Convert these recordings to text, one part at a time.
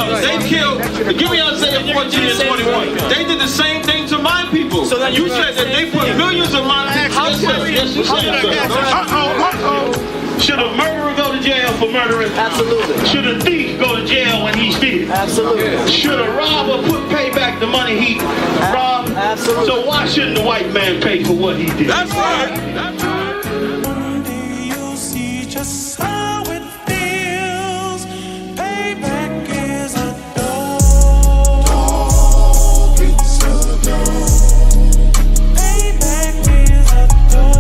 brothers. They killed, give me Isaiah 14 and 21. They did the same thing to my people. So then you said that they put millions of my people. Yes, you said, sir. Should a murderer go to jail for murdering? Absolutely. Should a thief go to jail when he steals? Absolutely. Should a robber pay back the money he robbed? Absolutely. So why shouldn't the white man pay for what he did? That's right. That's right. One day you'll see just how it feels. Payback is a dog. It's a dog. Payback is a dog.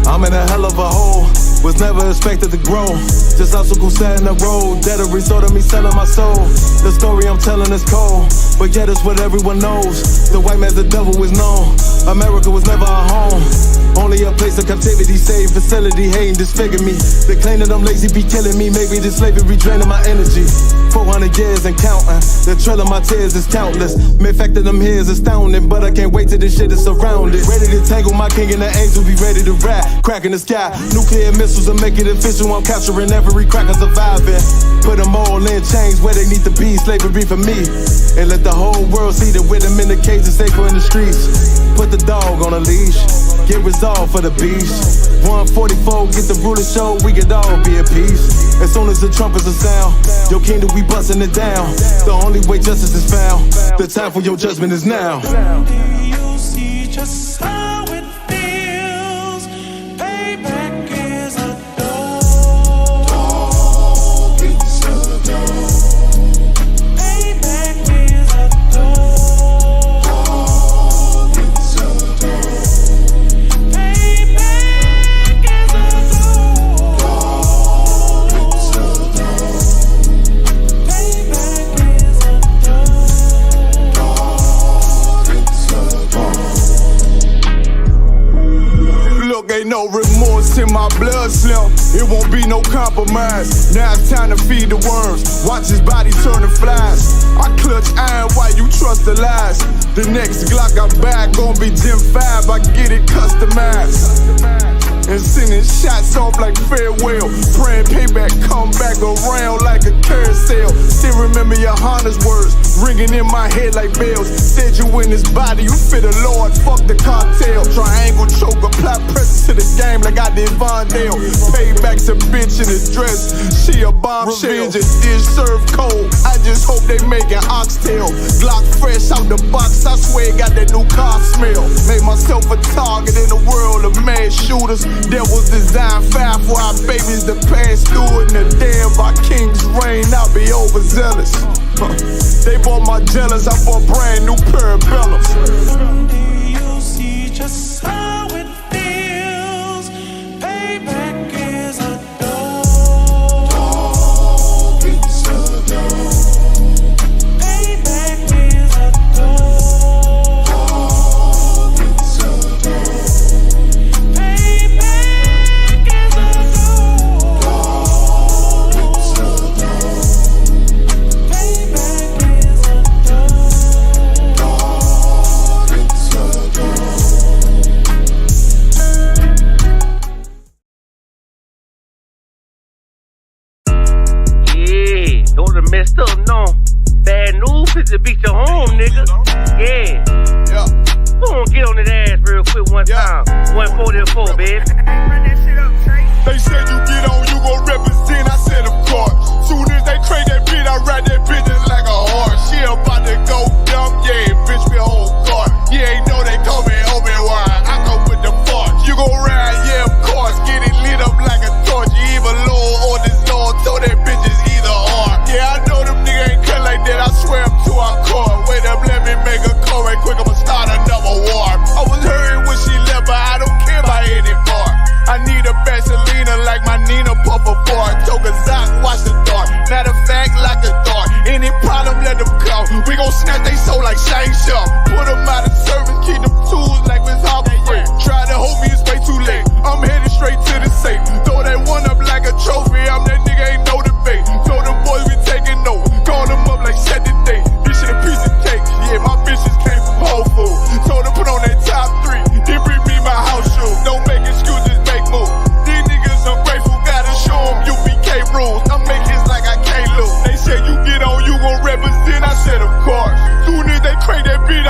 I'm in a hell of a hole, was never expected to grow. Just obstacle sat in the road, that a result of me selling my soul. The story I'm telling is cold, but yet it's what everyone knows. The white man's the devil is known. America was never our home, only a place of captivity, safe facility, hating disfigure me. They claim that I'm lazy, be killing me. Maybe this slavery draining my energy. 400 years and counting, the trail of my tears is countless. Main fact that I'm here is astounding, but I can't wait till this shit is surrounded. Ready to tangle my king and the angel, be ready to rap. Crack in the sky, nuclear missiles will make it official. I'm capturing every cracker surviving. Put them all in chains where they need to be, slavery for me. And let the whole world see that with them in the cage is safer in the streets. Put the dog on a leash, get resolved for the beast. 144, get the ruler show, we could all be at peace. As soon as the trumpets are sound, your kingdom we busting it down. The only way justice is found, the time for your judgment is now. One day you'll see just how it feels. Payback is a dog. It's a dog. Payback is a dog. It's a dog. Payback is a dog. It's a dog. Payback is a dog. Look, ain't no remorse in my blood slim. It won't be no compromise. Now it's time to feed the worms. Watch his body turn to flies. I clutch iron while you trust the lies. The next Glock I buy gon' be Gen 5. I get it customized. And sending shots off like farewell. Praying payback come back around like a carousel. Still remember your Honda's words ringing in my head like bells. Said you in this body, you fit the Lord, fuck the cartel. Triangle choke, apply pressure to the game like I did Vondale. Payback's a bitch in a dress, she a bombshell. Revenge is served cold, I just hope they making oxtail. Glock fresh out the box, I swear it got that new car smell. Made myself a target in the world of mad shooters. That was designed fire for our babies to pass through. In the damn by King's reign, I'll be overzealous. They bought my jealous, I bought brand new parabellums. Someday you'll see just how it feels. Payback is a dog. It's a dog. Payback is a dog. It's a dog. Payback is a dog. It's a dog. Payback is a dog. It's a dog. Yeah, don't have messed up, no. Bad news, fit to beat your home, nigga. Yeah. Yeah. Go on, get on that ass real quick one time. 144, baby. They said you get on, you gon' represent, I said of course. Soon as they trade that beat, I ride that bitch just like a horse. She about to go dumb, yeah, bitch, me whole car. You ain't know they call me Obi-Wan, I go with the force. You gon' ride, yeah, of course, get it lit up like a torch. You either low or this Lord, so that bitch is either or. Yeah, I know them niggas ain't cut like that, I swear I'm to our core. Wait up, let me make a call right quick, I'ma start another war. I was hurting when she left, but I don't care about any part. I need a Vaseline like my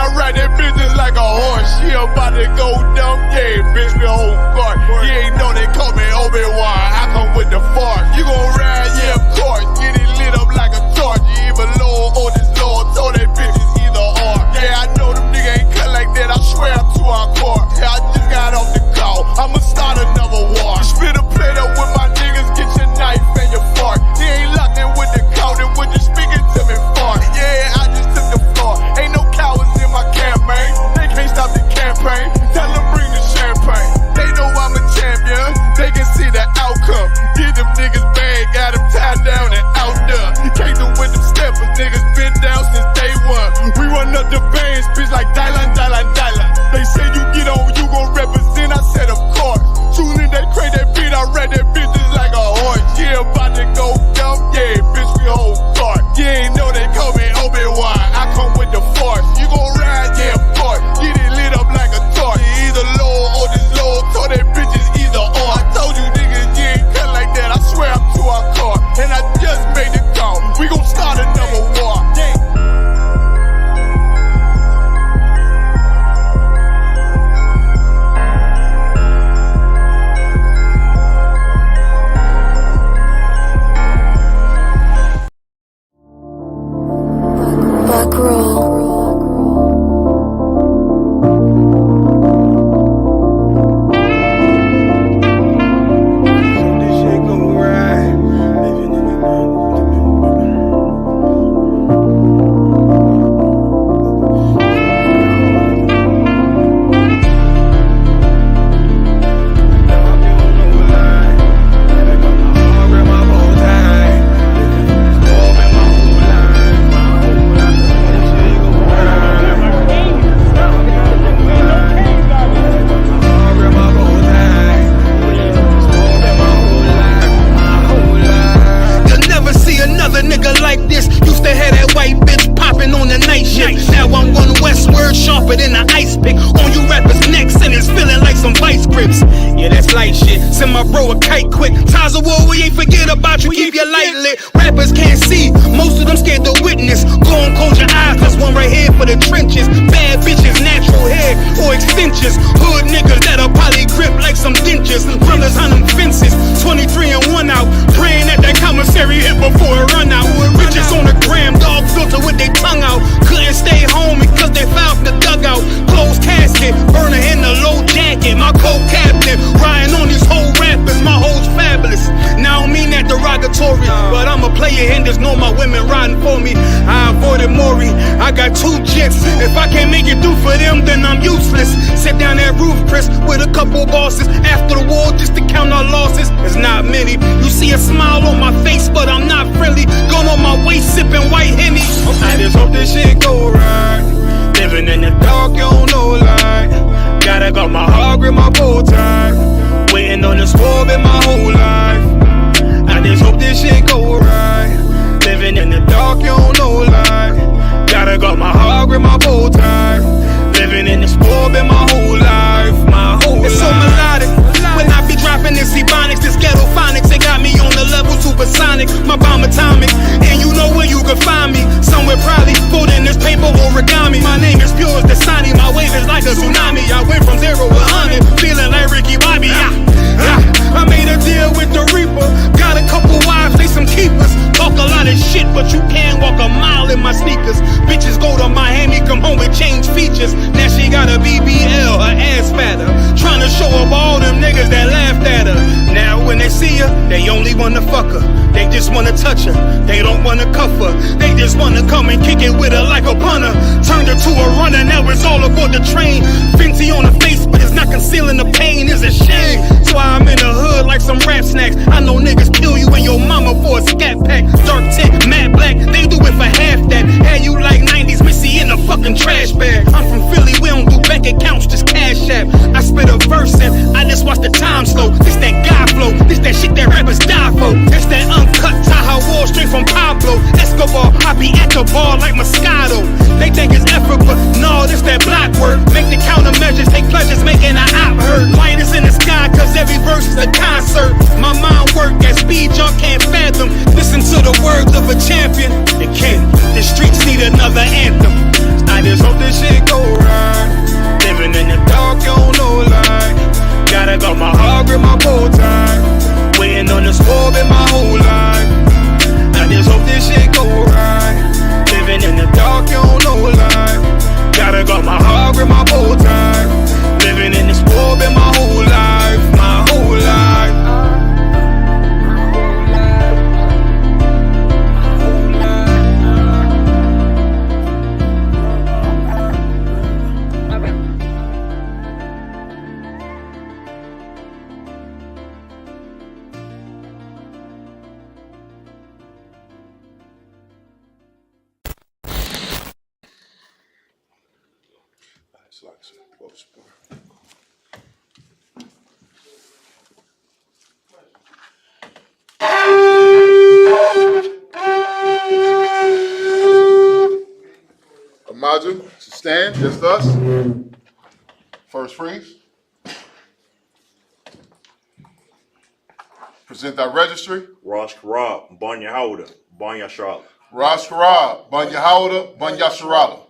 I ride that bitch just like a horse. She about to go dumb, yeah, bitch, we whole guard. You ain't know they call me Obi-Wan, I come with the force. You gon' ride, yeah, of course. Get it lit up like a torch. You even low or this low, told that bitch is either or. Yeah, I know them niggas ain't cut like that, I swear I'm to our core. Yeah, I just got off the call, I'ma start another war. Spit a plate up with my niggas, get your knife and your fork. He ain't locked in with the counter, what you speaking to me for? Yeah, I just took the floor, ain't no cowards in my campaign. They can't stop the campaign, tell them bring the champagne. They know I'm a champion, they can see the outcome. Get them niggas bad, got them tied down and out there. Came through with them steppers, niggas been down since day one. We run up the bands, bitch, like Dylan. They say you get on, you gon' represent, I said of course. Soon as they crank that beat, I read that bitch just like a horse. Yeah, about to go dumb, yeah, bitch, we whole guard. You ain't know they call me Obi-Wan, I come with the force. You gon' ride, yeah, of course. Get it lit up like a torch. You either low or this low, told that bitch is either or. I told you niggas, you ain't cut like that, I swear I'm to our car. And I just made the call, we gon' start another war. champion, the king. The streets need another anthem. I just hope this shit go been my full time. Living in this world been my whole life, my whole life. Imagine, stand, just us. First freeze. Present our registry. Rosh Karab, Banya Howda, Banya Sharala. Rosh Karab, Banya Howda, Banya Sharala.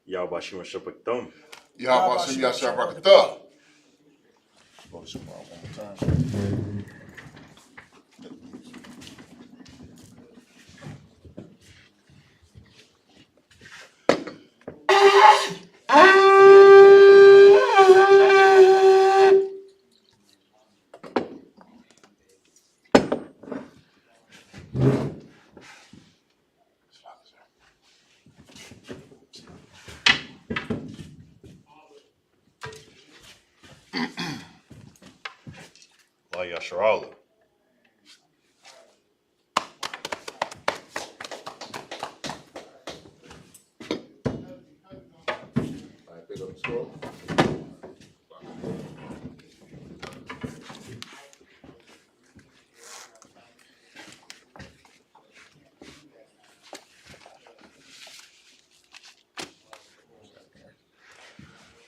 Yahbashim Shapaktum. Yahbashim Yashabrakatah. Go to Super one more time. Banya Sharala. Pick up the scroll.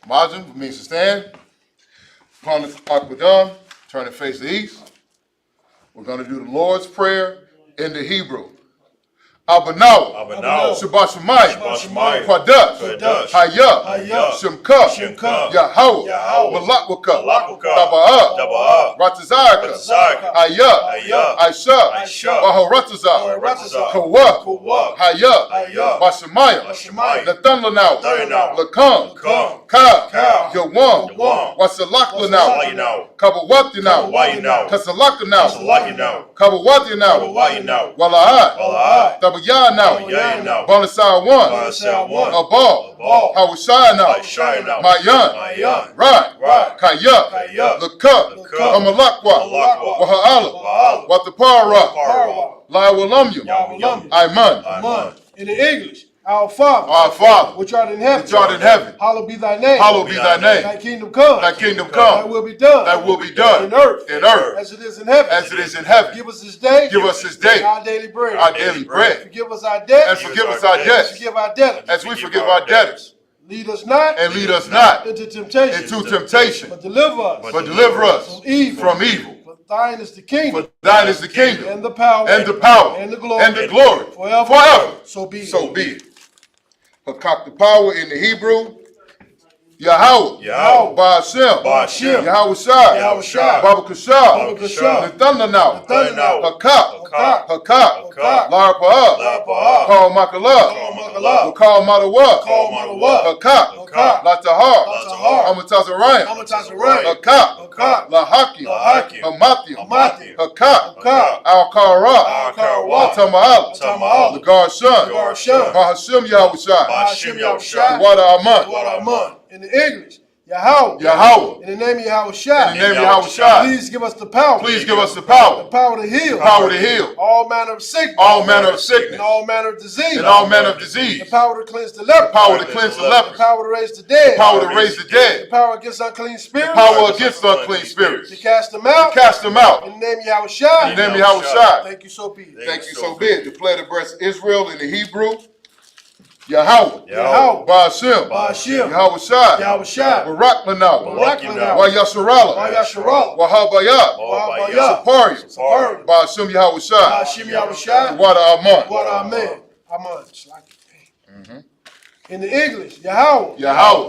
Majin means to stand. Upon the Akbadam, turn and face the east. We're going to do the Lord's Prayer in the Hebrew. Abanawa, Shabbat Shemayim, Quadash, Hayah, Shemka, Yahweh, Malakwaka, Taba'ah, Ratazarka, Ayah, Aisha, Baharatazah, Kawa, Hayah, Bashamayim, Nathan Lanau, Lakam, Ka, Yawam, Wasalak Lanau, Kabawati now, Kasalaka now, Kabawati now, Wala'at, Tabayah now, Balasai one, Abal, Hawashai now, Mayan, Right, Kaya, Laka, Amalakwa, Waha'ala, Watapara, Laiwalamya, Iman. In the English, our Father, which art in heaven, hallowed be thy name. Thy kingdom come. Thy will be done. In earth. As it is in heaven. Give us this day. Our daily bread. Forgive us our debts. Forgive our debtors. As we forgive our debtors. Lead us not into temptation. But deliver us from evil. For thine is the kingdom. And the power. And the glory. Forever. So be it. Hakak the power in the Hebrew. Yahweh, Ba'ashem, Yahweh Shai, Baba Kashah, Nathan now, Hakak, Larpa'ah, Kal Makala, Kal Madawa, Hakak, Latahar, Amatazarayim, Hakak, Lahakim, Hamathim, Hakak, Al-Kara, Tama'ala, Lagar Shun, Bahashem Yahweh Shai, Wada Aman. In the English, Yahweh. In the name of Yahweh Shai. Please give us the power. The power to heal. All manner of sickness. And all manner of disease. The power to cleanse the leper. The power to raise the dead. The power against unclean spirits. To cast them out. In the name of Yahweh Shai. Thank you, so be it. Declare the breast of Israel in the Hebrew. Yahweh, Ba'ashem, Yahweh Shai, Barak Lanau, Wayasharala, Wahabayah, Saparium, Ba'ashem Yahweh Shai, Wada Aman. In the English, Yahweh.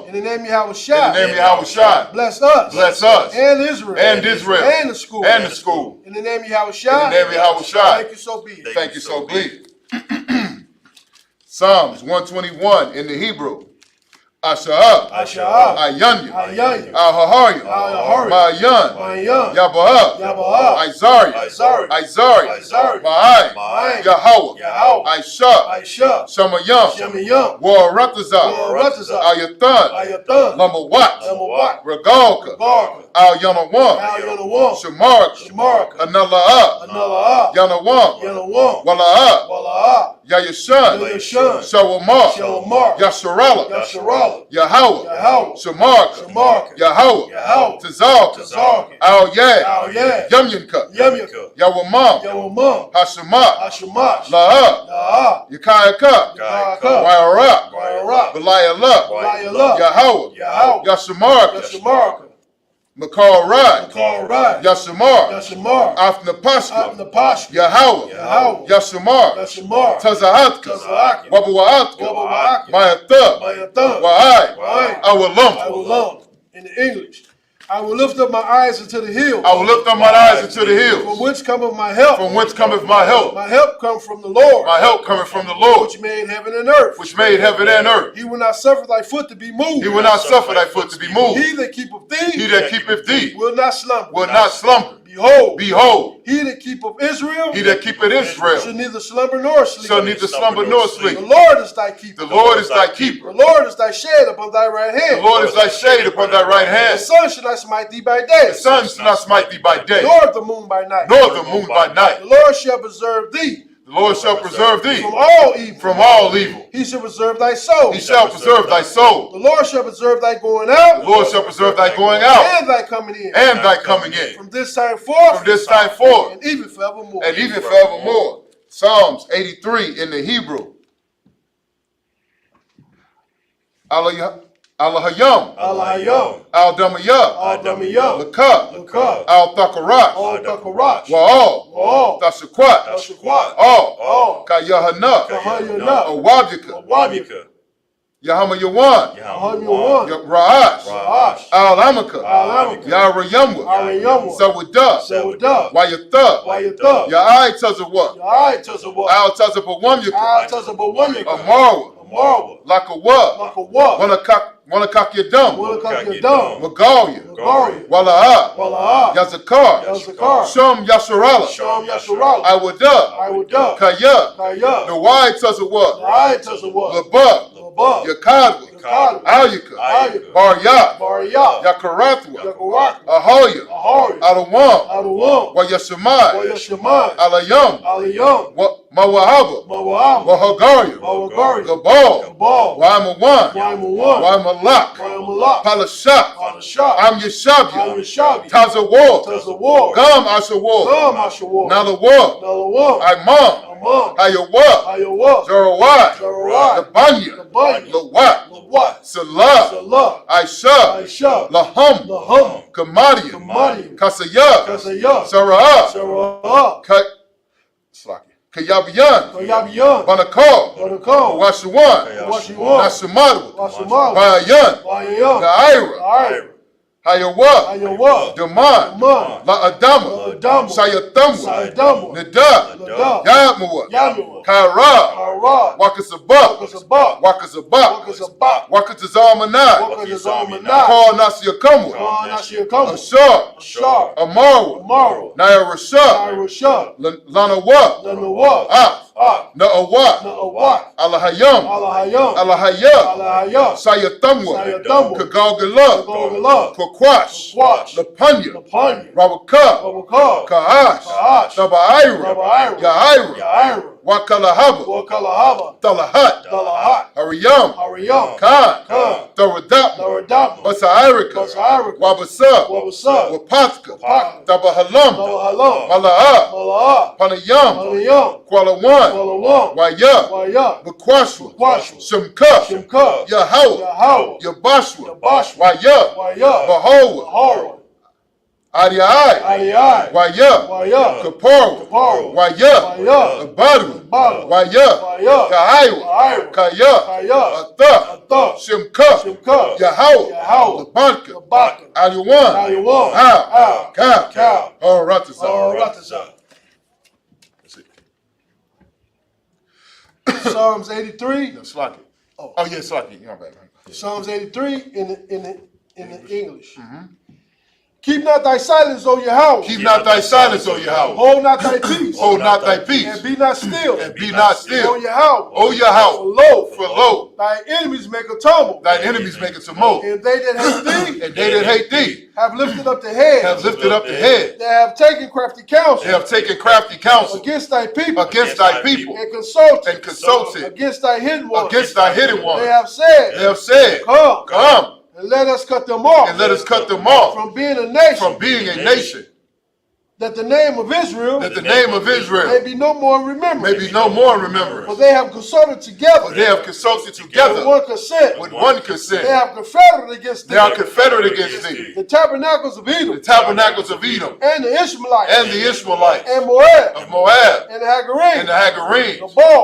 In the name of Yahweh Shai. Bless us. And Israel. And the school. In the name of Yahweh Shai. Thank you, so be it. Psalms 121 in the Hebrew. Asha'ab, Ayanya, Al-Hahaya, Ma'ayan, Yaba'ab, Izari, Ma'ai, Yahweh, Aisha, Shamayam, Waratazah, Ayatan, Lamawat, Regalka, Al-Yanawam, Shamark, Anala'a, Yanawam, Wala'ah, Yayashan, Shawamar, Yasharala, Yahweh, Shamark, Yahweh, Tazal, Al-Yad, Yamyanka, Yawamam, Hashamat, La'ah, Yakayaka, Wairak, Belayallah, Yahweh, Yashamark, Makar Rad, Yashamar, Afnapaska, Yahweh, Yashamar, Tazahatka, Wabawaatka, Mayatha, Wa'ai, Awalum. In the English, I will lift up my eyes unto the hills. I will lift up my eyes unto the hills. From whence cometh my help? From whence cometh my help? My help comes from the Lord. My help cometh from the Lord, which made heaven and earth. which made heaven and earth. He will not suffer thy foot to be moved. He will not suffer thy foot to be moved. He that keepeth thee, He that keepeth thee will not slumber. will not slumber. Behold, he that keepeth Israel, he that keepeth Israel shall neither slumber nor sleep. shall neither slumber nor sleep. The Lord is thy keeper. The Lord is thy keeper. The Lord is thy shade upon thy right hand. The Lord is thy shade upon thy right The hand. sun shall not smite thee by day. The sun shall not smite thee by day, Nor the moon by night. nor the moon by night. The Lord shall preserve thee The Lord shall preserve thee from all evil. from all evil. He shall preserve thy soul. He shall preserve thy soul. The Lord shall preserve thy going out. The Lord shall preserve thy going out And thy coming in. and thy coming in. From this time forth. From this time forth And even forevermore. and even forevermore. Psalms 83 in the Hebrew. Alahayam, Alahayam, Al-Damayah, Lakah, Al-Thakarash, Wa'al, Tashakwat, All, Kayahana, Awabika, Yahama Yawan, Ra'ash, Al-Amaka, Yarayamwa, Sawada, Wayatha, Ya'ai Tazawah, Al-Tazabawamyaka, Amarwa, Lakawa, Wanakak Yadam, Magalia, Wala'ah, Yazakar, Shum Yasharala, Iwada, Kaya, the Wai Tazawah, Labah, Yakadwa, Alyaka, Baryat, Yakarathwa, Ahoya, Alawam, Wayashamai, Alayam, Mawahaba, Wahagaria, Gabal, Waimawan, Waimalak, Palashak, Am Yeshabya, Tazawar, Gam Ashawar, Nalawar, Imam, Hayawa, Zerawai, Labanya, Lawat, Salah, Aisha, Laham, Kamadia, Kasaya, Sarah, Kayabiyan, Banakal, Washuan, Nashamadu, Bayan, Gaira, Hayawa, Daman, La Adama, Sayatamwa, Nada, Yadmawa, Kaira, Wakasabak, Wakatazalmanai, Paul Nasiakamwa, Ashar, Amarwa, Naira Rashad, Lanawa, Na'awat, Alahayam, Alahaya, Sayatamwa, Kagalgala, Kwakwash, Lapanya, Rabaka, Kahash, Tabaira, Yaira, Wakalahaba, Talahat, Hariyam, Khan, Tharadapma, Basairika, Wabasa, Wapatka, Tabahalam, Mala'ah, Panayam, Kualawan, Waya, Bakwashwa, Shimka, Yahweh, Yabashwa, Waya, Bahowa, Adiai, Waya, Kapar, Waya, Abadu, Waya, Kaya, Atha, Shimka, Yahweh, Labanka, Aliwan, Cow, Ratazah. Psalms 83. No, Slaki. Oh, yeah, Slaki. You're back. Psalms 83 in the English. Keep not thy silence, O Yahweh. Keep not thy silence, O Yahweh. Hold not thy peace. Hold not thy peace. And be not still. And be not still. O Yahweh. O Yahweh. For lo, thy enemies make a tumult. Thine enemies make a tumult. And they that hate thee. And they that hate thee. Have lifted up the head. Have lifted up the head. They have taken crafty counsel. They have taken crafty counsel. Against thy people. Against thy people. And consulted. And consulted. Against thy hidden ones. Against thy hidden ones. They have said. They have said. Come. Come. And let us cut them off. And let us cut them off. From being a nation. From being a nation. That the name of Israel. That the name of Israel. May be no more remembered. May be no more remembered. For they have consulted together. For they have consulted together. With one consent. With one consent. They have confederate against thee. They are confederate against thee. The tabernacles of Edom. The tabernacles of Edom. And the Ishmaelites. And the Ishmaelites. And Moab. Of Moab. And the Hagarines. And the Hagarines.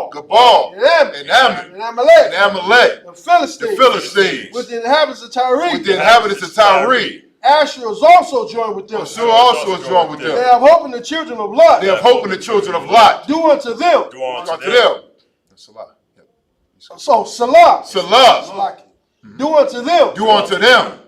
Gabal. And Ammon. And Ammon. And Amalek. And Amalek. The Philistines. The Philistines. With the inhabitants of Tyre. With the inhabitants of Tyre. Asher is also joined with them. Asher also is joined with them. They have hope in the children of Lot. They have hope in the children of Lot. Do unto them. Do unto them. So Salah. Salah. Do unto them. Do unto them.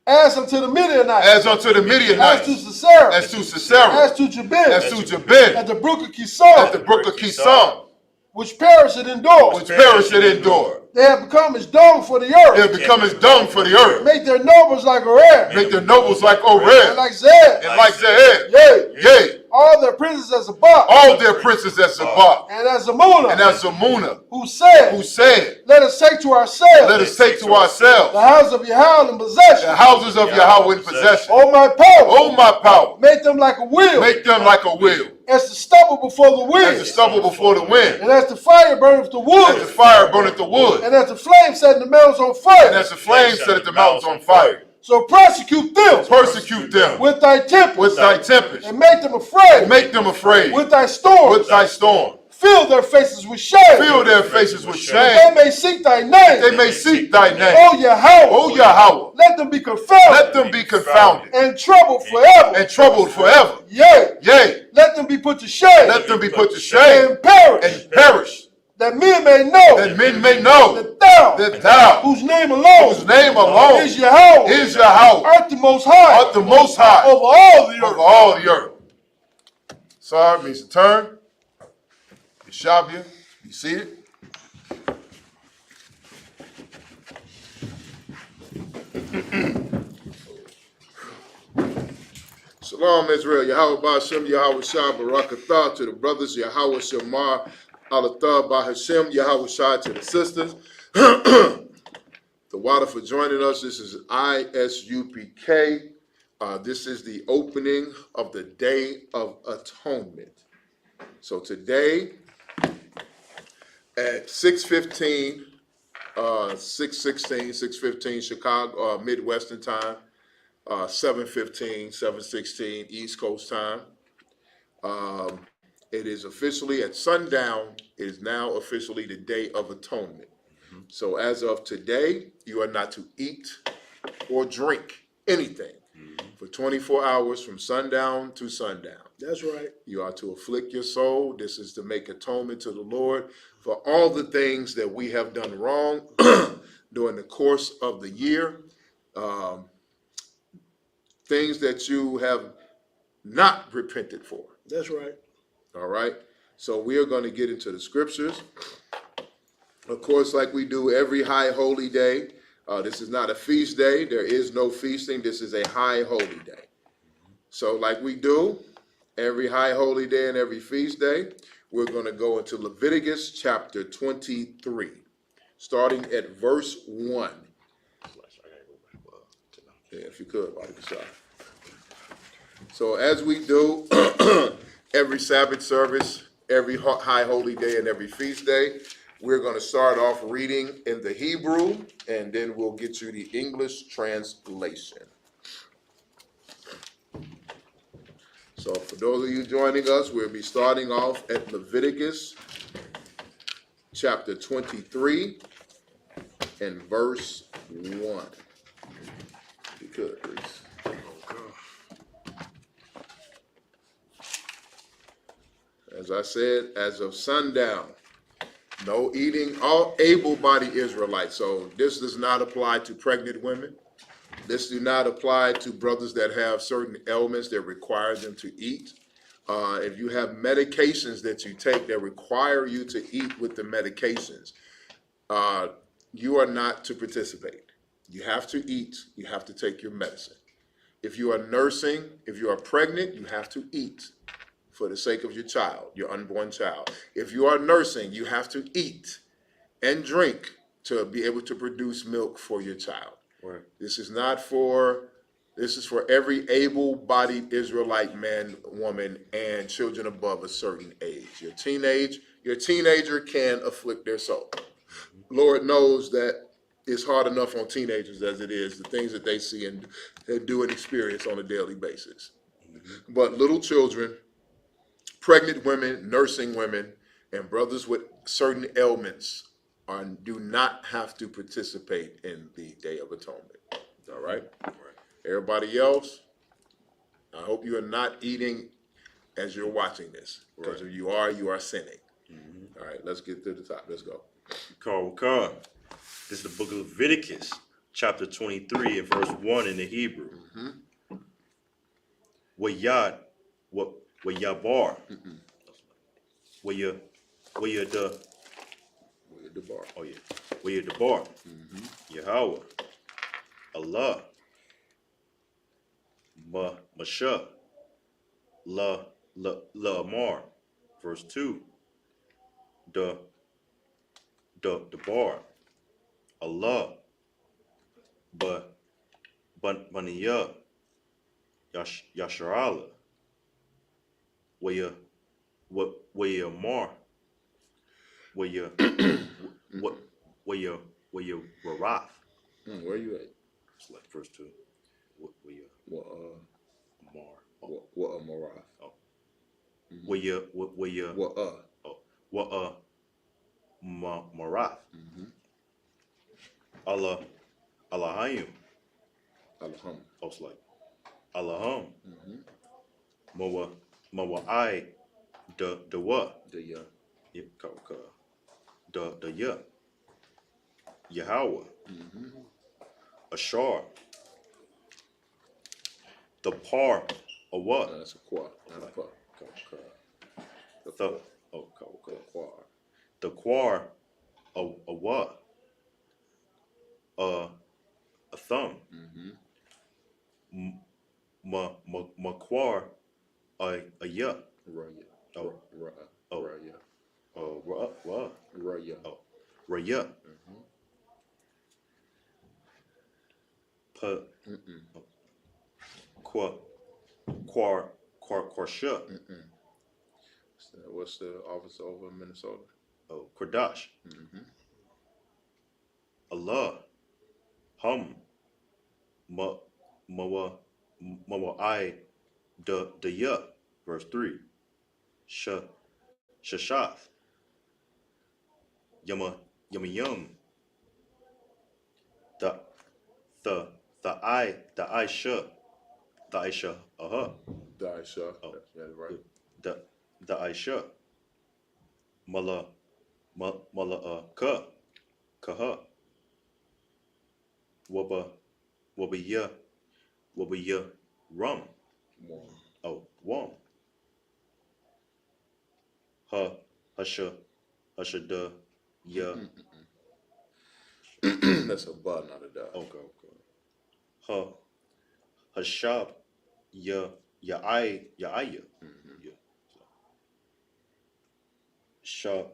As unto the Midianites. As unto the Midianites. As to Sisera. As to Sisera. As to Jabin. As to Jabin. At the brook of Kison. At the brook of Kison. Which perish and endure. Which perish and endure. They have become as dung for the earth. They have become as dung for the earth. Make their nobles like Orer. Make their nobles like Orer. And like Zed. And like Zed. Yea. All their princes as Zabak. All their princes as Zabak. And as Zamuna. And as Zamuna. Who said. Let us take to ourselves. Let us take to ourselves. The house of Yahweh in possession. The houses of Yahweh in possession. Oh my power. Oh my power. Make them like a wheel. Make them like a wheel. As the stubble before the wind. As the stubble before the wind. And as the fire burneth the wood. As the fire burneth the wood. And as the flame setting the mountains on fire. And as the flame set the mountains on fire. So persecute them. Persecute them. With thy tempest. With thy tempest. And make them afraid. And make them afraid. With thy storm. With thy storm. Fill their faces with shame. Fill their faces with shame. They may seek thy name. They may seek thy name. O Yahweh. O Yahweh. Let them be confounded. Let them be confounded. And troubled forever. And troubled forever. Yea. Yea. Let them be put to shame. Let them be put to shame. And perish. And perish. That men may know. That men may know. That thou. Whose name alone. Whose name alone. Is Yahweh. Is Yahweh. Art the most high. Art the most high. Over all the earth. Over all the earth. Sorry means to turn. Shabia, be seated. Shalom, Israel. Yahweh Ba'Hashem, Yahweh Shah, Barakatah to the brothers, Yahweh Shemar, Alatah Ba'Hashem, Yahweh Shah to the sisters. The water for joining us. This is ISUPK. This is the opening of the Day of Atonement. So today, at 6:15, 6:15 Chicago, Midwestern time, 7:15, 7:16 East Coast time. It is officially at sundown. It is now officially the Day of Atonement. So as of today, you are not to eat or drink anything for 24 hours from sundown to sundown. That's right. You are to afflict your soul. This is to make atonement to the Lord for all the things that we have done wrong during the course of the year. Things that you have not repented for. That's right. All right. So we are going to get into the scriptures. Of course, like we do every high holy day. This is not a feast day. There is no feasting. This is a high holy day. So like we do every high holy day and every feast day, we're going to go into Leviticus chapter 23, starting at verse 1. Yeah, if you could, So as we do every Sabbath service, every high holy day and every feast day, we're going to start off reading in the Hebrew, and then we'll get you the English translation. So for those of you joining us, we'll be starting off at Leviticus chapter 23 and verse 1. If you could, please. As I said, as of sundown, No eating, all able-bodied Israelites. So this does not apply to pregnant women. This do not apply to brothers that have certain ailments that require them to eat. If you have medications that you take that require you to eat with the medications, you are not to participate. You have to eat. You have to take your medicine. If you are nursing, if you are pregnant, you have to eat for the sake of your child, your unborn child. If you are nursing, you have to eat and drink to be able to produce milk for your child. Right. This is for every able-bodied Israelite man, woman, and children above a certain age. Your teenager can afflict their soul. Lord knows that it's hard enough on teenagers as it is, the things that they see and do and experience on a daily basis. But little children, pregnant women, nursing women, and brothers with certain ailments do not have to participate in the Day of Atonement. All right? Everybody else, I hope you are not eating as you're watching this. Because if you are sinning. All right, let's get to the top. Let's go. Car. This is the book of Leviticus, chapter 23 and verse 1 in the Hebrew. Wayad, wayabar. Wayadabar. Oh yeah. Wayadabar. Yahweh. Allah. Masha. La Amar. Verse 2. The bar. Allah. Baniya. Yasharala. Waya Mar. Waya Warath. Where you at? It's like verse 2. Waya Mar. What a Marath. Oh. Waya Marath. Allahayim. Alham. Oh, it's like Allaham. Mawai the what? The Yeah, the ya. Yahweh. Ashar. The par of what? That's a qua, not a pa. The quar of what? A thumb. Maquar a ya. Raya. Oh. Raya. What? Raya. Oh. Raya. Quarsha. What's the office over in Minnesota? Oh, Kordash. Allah. Hum. Mawai the ya. Verse 3. Shashath. Yum. The Aisha. The Aisha. The Aisha. Oh. Yeah, right. The Aisha. Mala kaha. Wabaya rum. Oh, wam. Hasha da ya. That's a ba, not a da. Okay. Hashab ya aya. Yeah. Shah.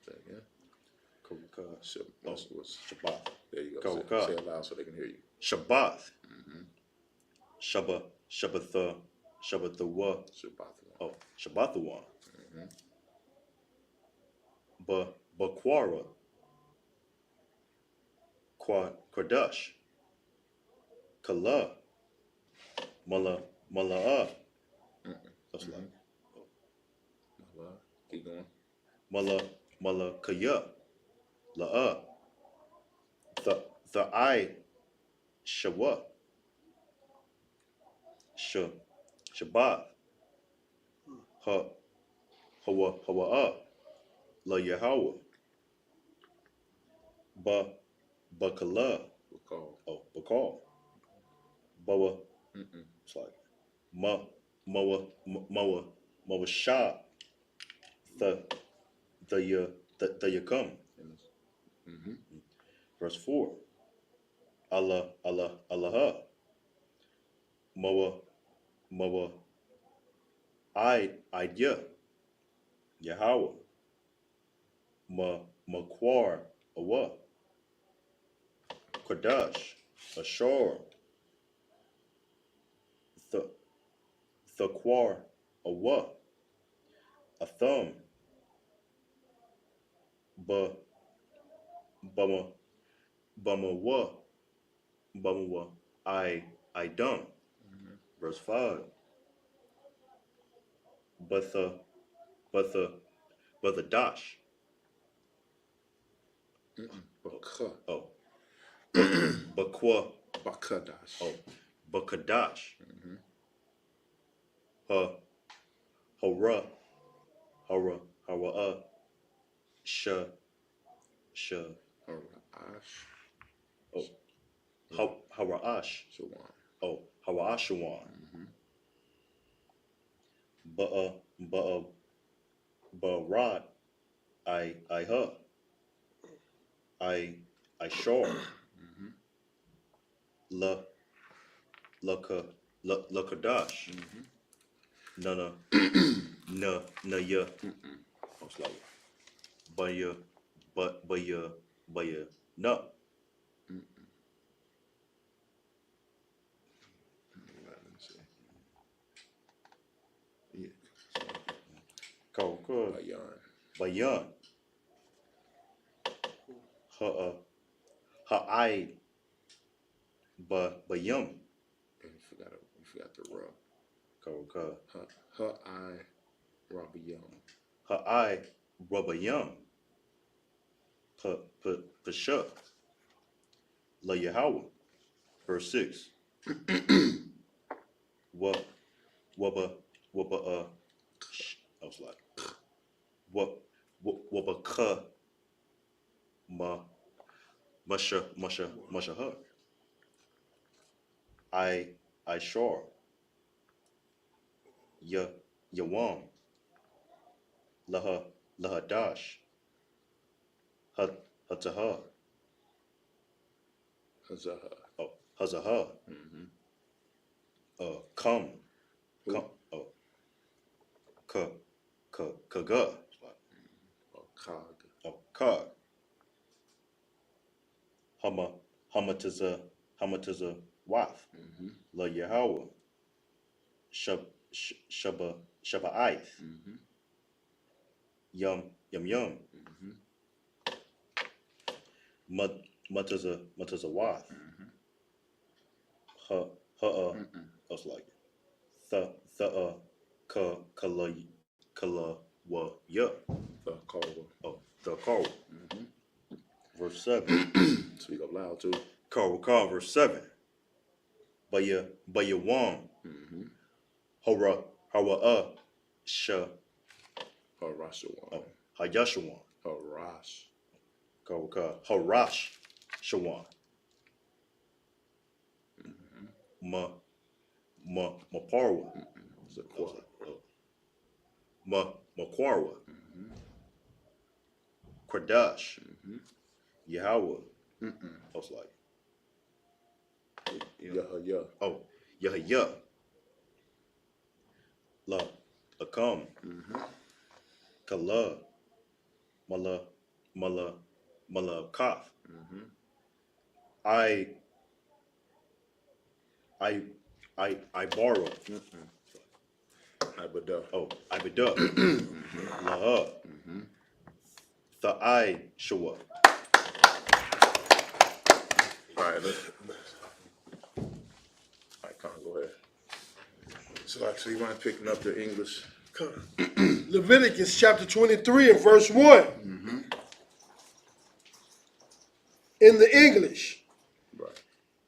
Say it again. Shabbat. There you go. Say it loud so they can hear you. Shabbat. Shabbatha wa. Oh, Shabbatha. Baquara. Kodash. Kala. Mala'a. That's like. Keep going. Mala kaya. La'a. The I. Shawa. Shabbat. Hawa La Yahweh. Bakala. Bakal. Bawa. It's like Mawa Shah. The Yakum. Verse 4. Allah. Mawa Idea. Yahweh. Makwar Awa. Kodash. Ashor. Thakwar Awa. Atham. Bamawa. I done. Verse 5. But the dash. Bakwa. Bakadash. Bakadash. Hara. Sha. Haraash. Haraashawan. Barad. I shore. La Kadash. Na ya. But ya no. Bayan. Ha'ai. Bayum. You forgot the rub. Ha'ai Rabayum. Ha'ai Rabayum. Pasha. La Yahweh. Verse 6. Wabba I was like Wabaka Masha her. I sure. Yawam. Laha dash. Hataha. Hazaha. Come. Kaga. Kag. Hamataza Wath. La Yahweh. Shaba'ith. Yum. Mataza Wath. I was like kala wa ya. The call. Verse 7. Speak up loud too. Call verse 7. By your wam. Hara sha. Harashawan. Hayashawan. Harash. Harash shawan. Maparwa. Makwarwa. Kradash. Yahweh. I was like, Yahya. La Akam. Kala. Mala Kaf. I borrow. Ibada. Laha. I show up. All right, come on, go ahead. So you mind picking up the English? Leviticus chapter 23 and verse 1. In the English. Right.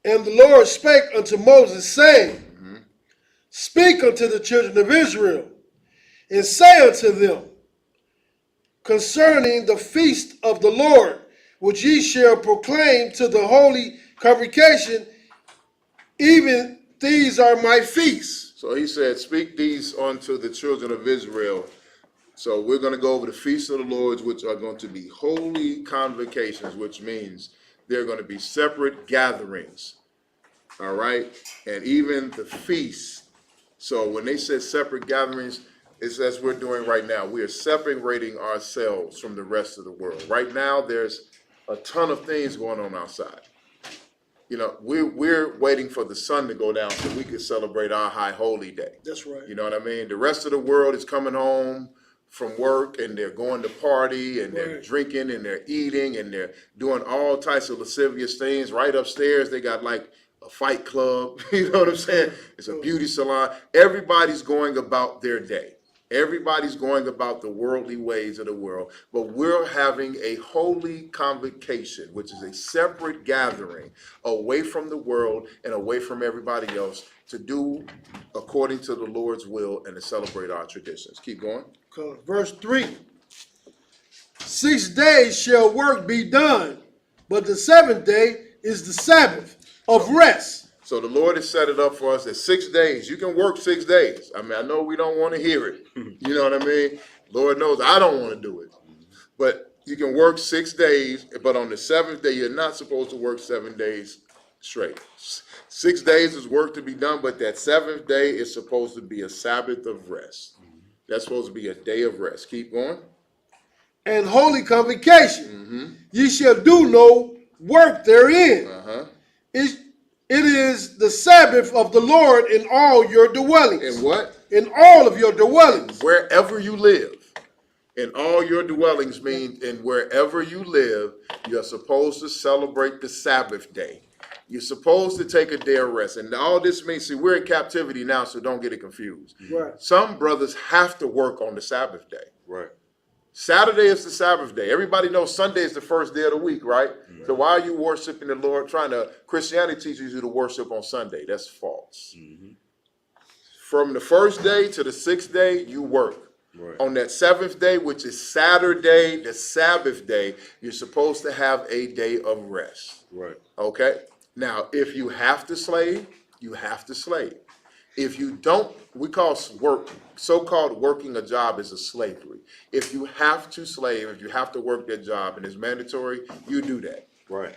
And the Lord spake unto Moses, saying, Speak unto the children of Israel, and say unto them, concerning the feast of the Lord, which ye shall proclaim to the holy convocation, even these are my feasts. So he said, speak these unto the children of Israel. So we're going to go over the feasts of the Lord, which are going to be holy convocations, which means they're going to be separate gatherings. All right? And even the feasts. So when they said separate gatherings, it's as we're doing right now. We are separating ourselves from the rest of the world. Right now, there's a ton of things going on outside. You know, we're waiting for the sun to go down so we can celebrate our high holy day. That's right. You know what I mean? The rest of the world is coming home from work and they're going to party and they're drinking and they're eating and they're doing all types of lascivious things. Right upstairs, they got like a fight club. You know what I'm saying? It's a beauty salon. Everybody's going about their day. Everybody's going about the worldly ways of the world, but we're having a holy convocation, which is a separate gathering away from the world and away from everybody else to do according to the Lord's will and to celebrate our traditions. Keep going. Verse 3. 6 days shall work be done, but the seventh day is the Sabbath of rest. So the Lord has set it up for us that 6 days. You can work 6 days. I mean, I know we don't want to hear it. You know what I mean? Lord knows I don't want to do it. But you can work 6 days, but on the seventh day, you're not supposed to work 7 days straight. 6 days is work to be done, but that seventh day is supposed to be a Sabbath of rest. That's supposed to be a day of rest. Keep going. And holy convocation. Ye shall do no work therein. It is the Sabbath of the Lord in all your dwellings. In what? In all of your dwellings. Wherever you live. In all your dwellings means in wherever you live, you're supposed to celebrate the Sabbath day. You're supposed to take a day of rest. And all this means, see, we're in captivity now, so don't get it confused. Right. Some brothers have to work on the Sabbath day. Right. Saturday is the Sabbath day. Everybody knows Sunday is the first day of the week, right? So why are you worshiping the Lord? Christianity teaches you to worship on Sunday. That's false. From the first day to the sixth day, you work. Right. On that seventh day, which is Saturday, the Sabbath day, you're supposed to have a day of rest. Right. Okay? Now, if you have to slave, you have to slave. If you don't, we call work, so-called working a job is a slavery. If you have to slave, if you have to work that job and it's mandatory, you do that. Right.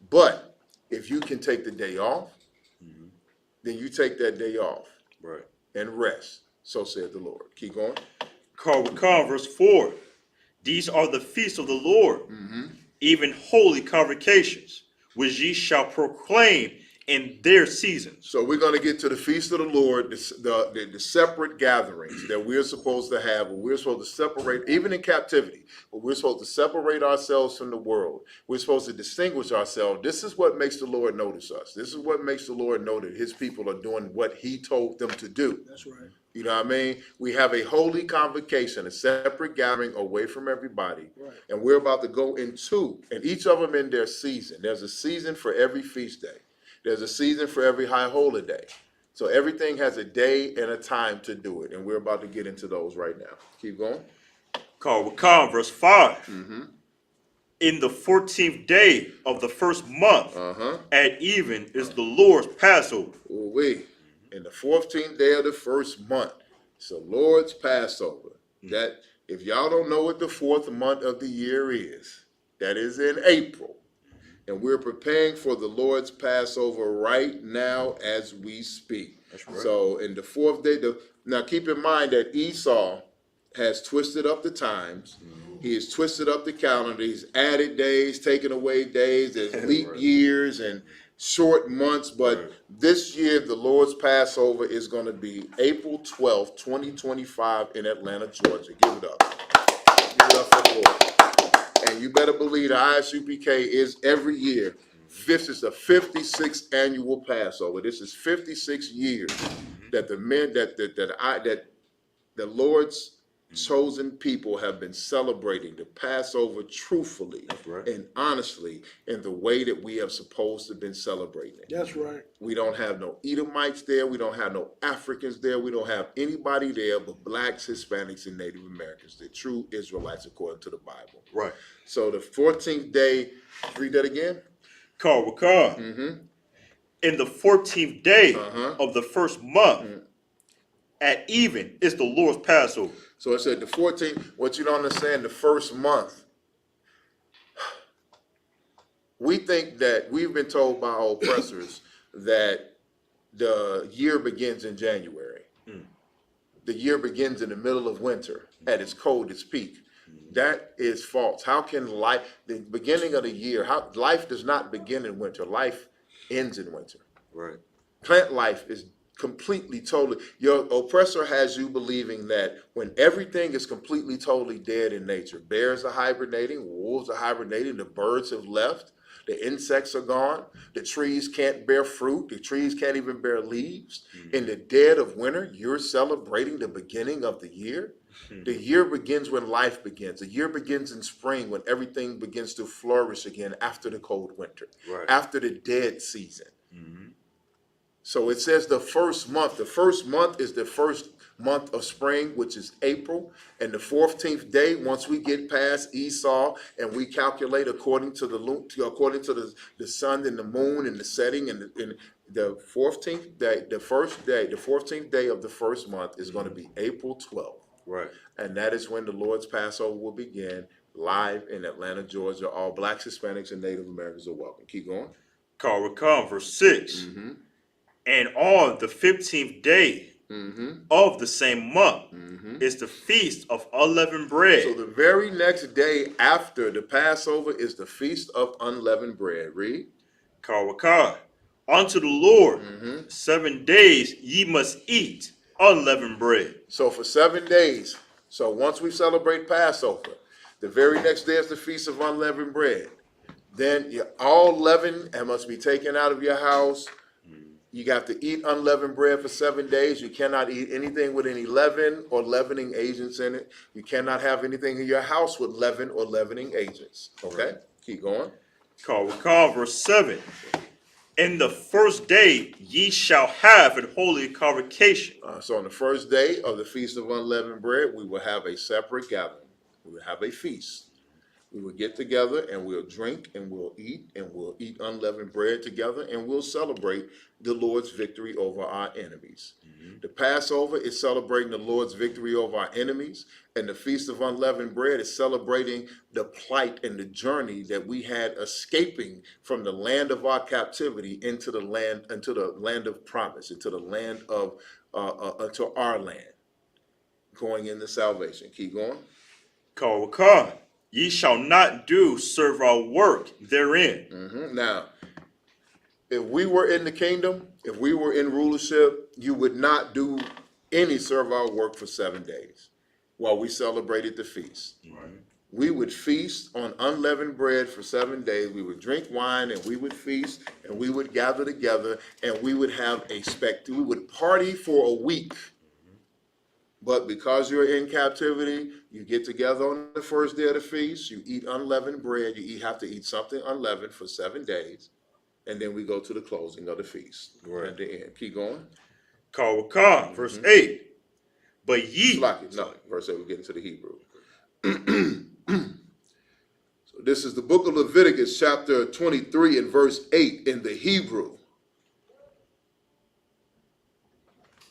But if you can take the day off, then you take that day off. Right. And rest. So said the Lord. Keep going. Verse 4. These are the feasts of the Lord, even holy convocations, which ye shall proclaim in their seasons. So we're going to get to the feast of the Lord, the separate gatherings that we're supposed to have. We're supposed to separate, even in captivity, but we're supposed to separate ourselves from the world. We're supposed to distinguish ourselves. This is what makes the Lord notice us. This is what makes the Lord know that his people are doing what he told them to do. That's right. You know what I mean? We have a holy convocation, a separate gathering away from everybody. Right. And we're about to go into, and each of them in their season. There's a season for every feast day. There's a season for every high holy day. So everything has a day and a time to do it. And we're about to get into those right now. Keep going. Verse 5. In the 14th day of the first month, at even, is the Lord's Passover. In the 14th day of the first month, it's the Lord's Passover. That, if y'all don't know what the fourth month of the year is, that is in April. And we're preparing for the Lord's Passover right now as we speak. That's right. So in the fourth day, now keep in mind that Esau has twisted up the times. He has twisted up the calendar. He's added days, taken away days. There's leap years and short months. But this year, the Lord's Passover is going to be April 12th, 2025 in Atlanta, Georgia. Give it up. Give it up for the Lord. And you better believe the Isupk is every year. This is the 56th annual Passover. This is 56 years that the Lord's chosen people have been celebrating the Passover truthfully right. and honestly in the way that we have supposed to have been celebrating it. That's right. We don't have no Edomites there. We don't have no Africans there. We don't have anybody there but blacks, Hispanics, and Native Americans, the true Israelites according to the Bible. Right. So the 14th day, read that again. In the 14th day of the first month, at even, is the Lord's Passover. So it said the 14th, what you don't understand, the first month. We think that we've been told by our oppressors that the year begins in January. The year begins in the middle of winter at its coldest peak. That is false. How can life, the beginning of the year, life does not begin in winter. Life ends in winter. Right. Plant life is completely, totally, your oppressor has you believing that when everything is completely, totally dead in nature, bears are hibernating, wolves are hibernating, the birds have left, the insects are gone, the trees can't bear fruit, the trees can't even bear leaves. In the dead of winter, you're celebrating the beginning of the year. The year begins when life begins. The year begins in spring when everything begins to flourish again after the cold winter, after the dead season. So it says the first month. The first month is the first month of spring, which is April. And the 14th day, once we get past Esau and we calculate according to the sun and the moon and the setting and the 14th day, the 14th day of the first month is going to be April 12th. Right. And that is when the Lord's Passover will begin live in Atlanta, Georgia. All blacks, Hispanics, and Native Americans are welcome. Keep going. Verse 6. And on the 15th day of the same month is the feast of unleavened bread. So the very next day after the Passover is the feast of unleavened bread. Read. Unto the Lord 7 days ye must eat unleavened bread. So for 7 days, so once we celebrate Passover, the very next day is the feast of unleavened bread. Then all leaven must be taken out of your house. You got to eat unleavened bread for 7 days. You cannot eat anything with any leaven or leavening agents in it. You cannot have anything in your house with leaven or leavening agents. Okay? Keep going. Verse 7. In the first day ye shall have an holy convocation. So on the first day of the Feast of Unleavened Bread, we will have a separate gathering. We will have a feast. We will get together and we'll drink and we'll eat unleavened bread together and we'll celebrate the Lord's victory over our enemies. The Passover is celebrating the Lord's victory over our enemies, and the Feast of Unleavened Bread is celebrating the plight and the journey that we had escaping from the land of our captivity into the land of promise, into the land of into our land, going into salvation. Keep going. Ye shall not do servile work therein. Now, if we were in the kingdom, if we were in rulership, you would not do any servile work for 7 days while we celebrated the feast. We would feast on unleavened bread for 7 days. We would drink wine and we would feast and we would gather together and we would have we would party for a week. But because you're in captivity, you get together on the first day of the feast, you eat unleavened bread, have to eat something unleavened for 7 days, and then we go to the closing of the feast at the end. Keep going. Verse 8. But ye... verse 8, we're getting to the Hebrew. So this is the book of Leviticus, chapter 23 and verse 8 in the Hebrew.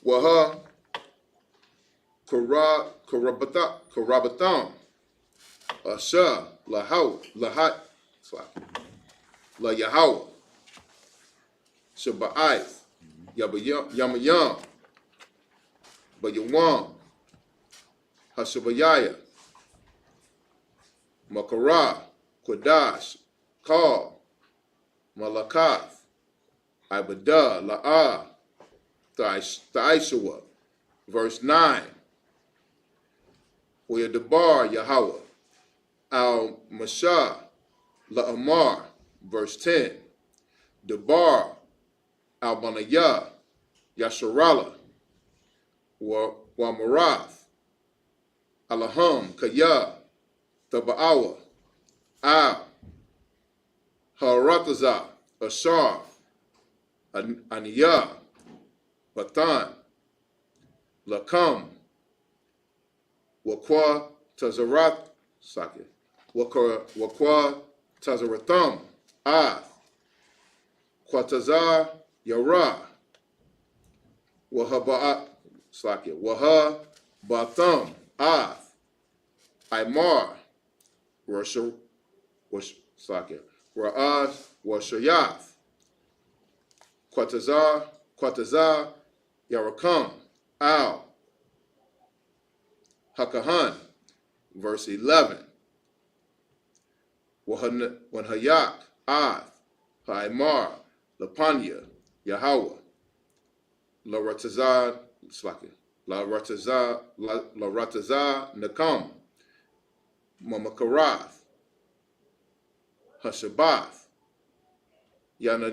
Waha Karabatam Asha Lahaw Lahat La Yahweh Shabbaith Yamayam Bayawam Hashabayaya Makara Kodash Kal Malakath Ibadah La'ah Ta'ishawa. Verse 9. Where the bar Yahweh al Mashah La'amar. Verse 10. The bar al Banayah Yasharala wa Marath Alaham, Kaya, Taba'awa, Al, Harataza, Ashar, Aniyah, Batan, Lakam, Wakwa Tazarat, Sakit, Wakwa Tazaratham, Ath, Kwatazar Yara, Waha Batham, Ath, Imar, Ra'az, Washayath, Kwatazar Yarakam, Al, Hakahan, verse 11. Wanhayak, Ath, Ha'imar, Lapanya, Yahweh, La Ratazah, Nakam, Mamakarath, Hashabath, Yana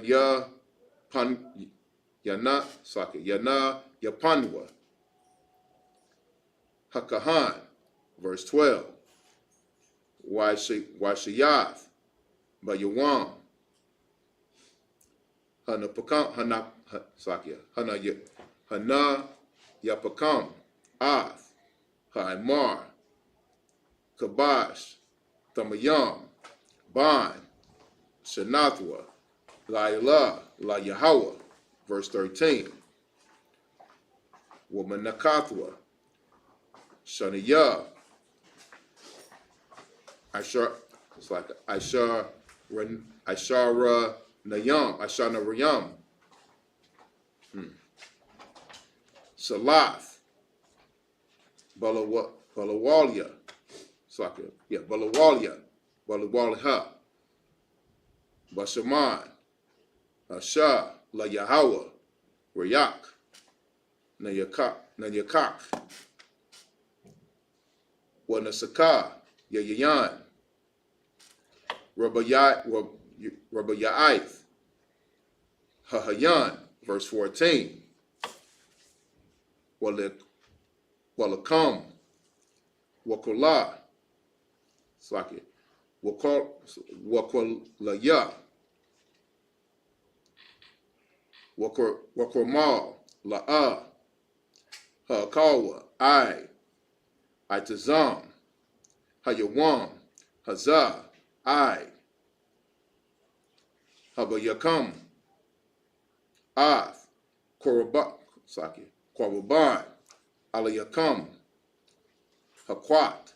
Yapanwa, Hakahan, verse 12. Washayath, Bayawam, Hana Yapakam, Ath, Ha'imar, Kabash, Tamayam, Ban, Shanathwa, La Yahweh, verse 13. Womanakathwa, Shaniyah, Ashara Nayam, Salath, Balawalya, Balawalha, Bashaman, Asha, La Yahweh, Rayak, Nayakak, Wanasaka, Yayan, Rabbayaith, Hahayan, verse 14. Walakam, Wakola, Wakolaya, Wakromal, La'a, Hakawa, Itazam, Hayawam, Hazah, Habayakam, Ath, Koraban, Alayakam, Hakwat,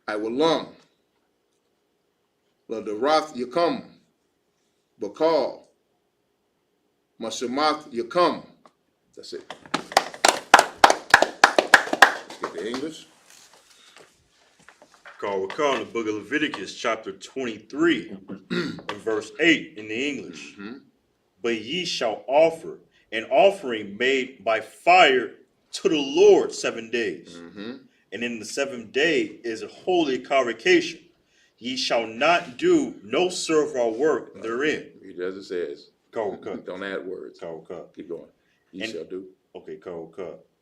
Iwalam, Ladarath Yakam, Bakal, Mashamath Yakam. That's it. Let's get the English. We're calling the book of Leviticus, chapter 23, and verse 8 in the English. Mm-hmm. But ye shall offer an offering made by fire to the Lord 7 days. Mm-hmm. And in the 7th day is a holy convocation. Ye shall not do no servile work therein. It doesn't say. Don't add words. Keep going. Ye shall do. Okay,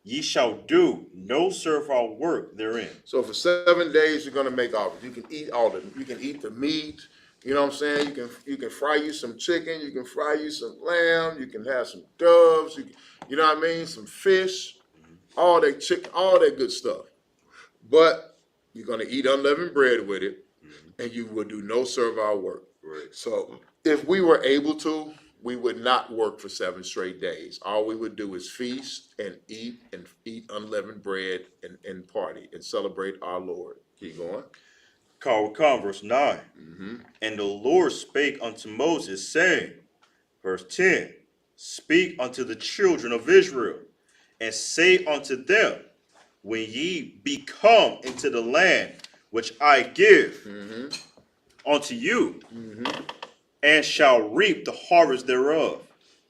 ye shall do no servile work therein. So for 7 days you're gonna make offerings. You can eat you can eat the meat, you know what I'm saying? You can fry you some chicken, you can fry you some lamb, you can have some doves, you know what I mean, some fish, all that chicken, all that good stuff. But you're gonna eat unleavened bread with it, and you will do no servile work. Right. So if we were able to, we would not work for 7 straight days. All we would do is feast and eat unleavened bread and party and celebrate our Lord. Keep going. Verse 9. Mm-hmm. And the Lord spake unto Moses, saying, verse 10, speak unto the children of Israel, and say unto them, when ye be come into the land which I give unto you, and shall reap the harvest thereof,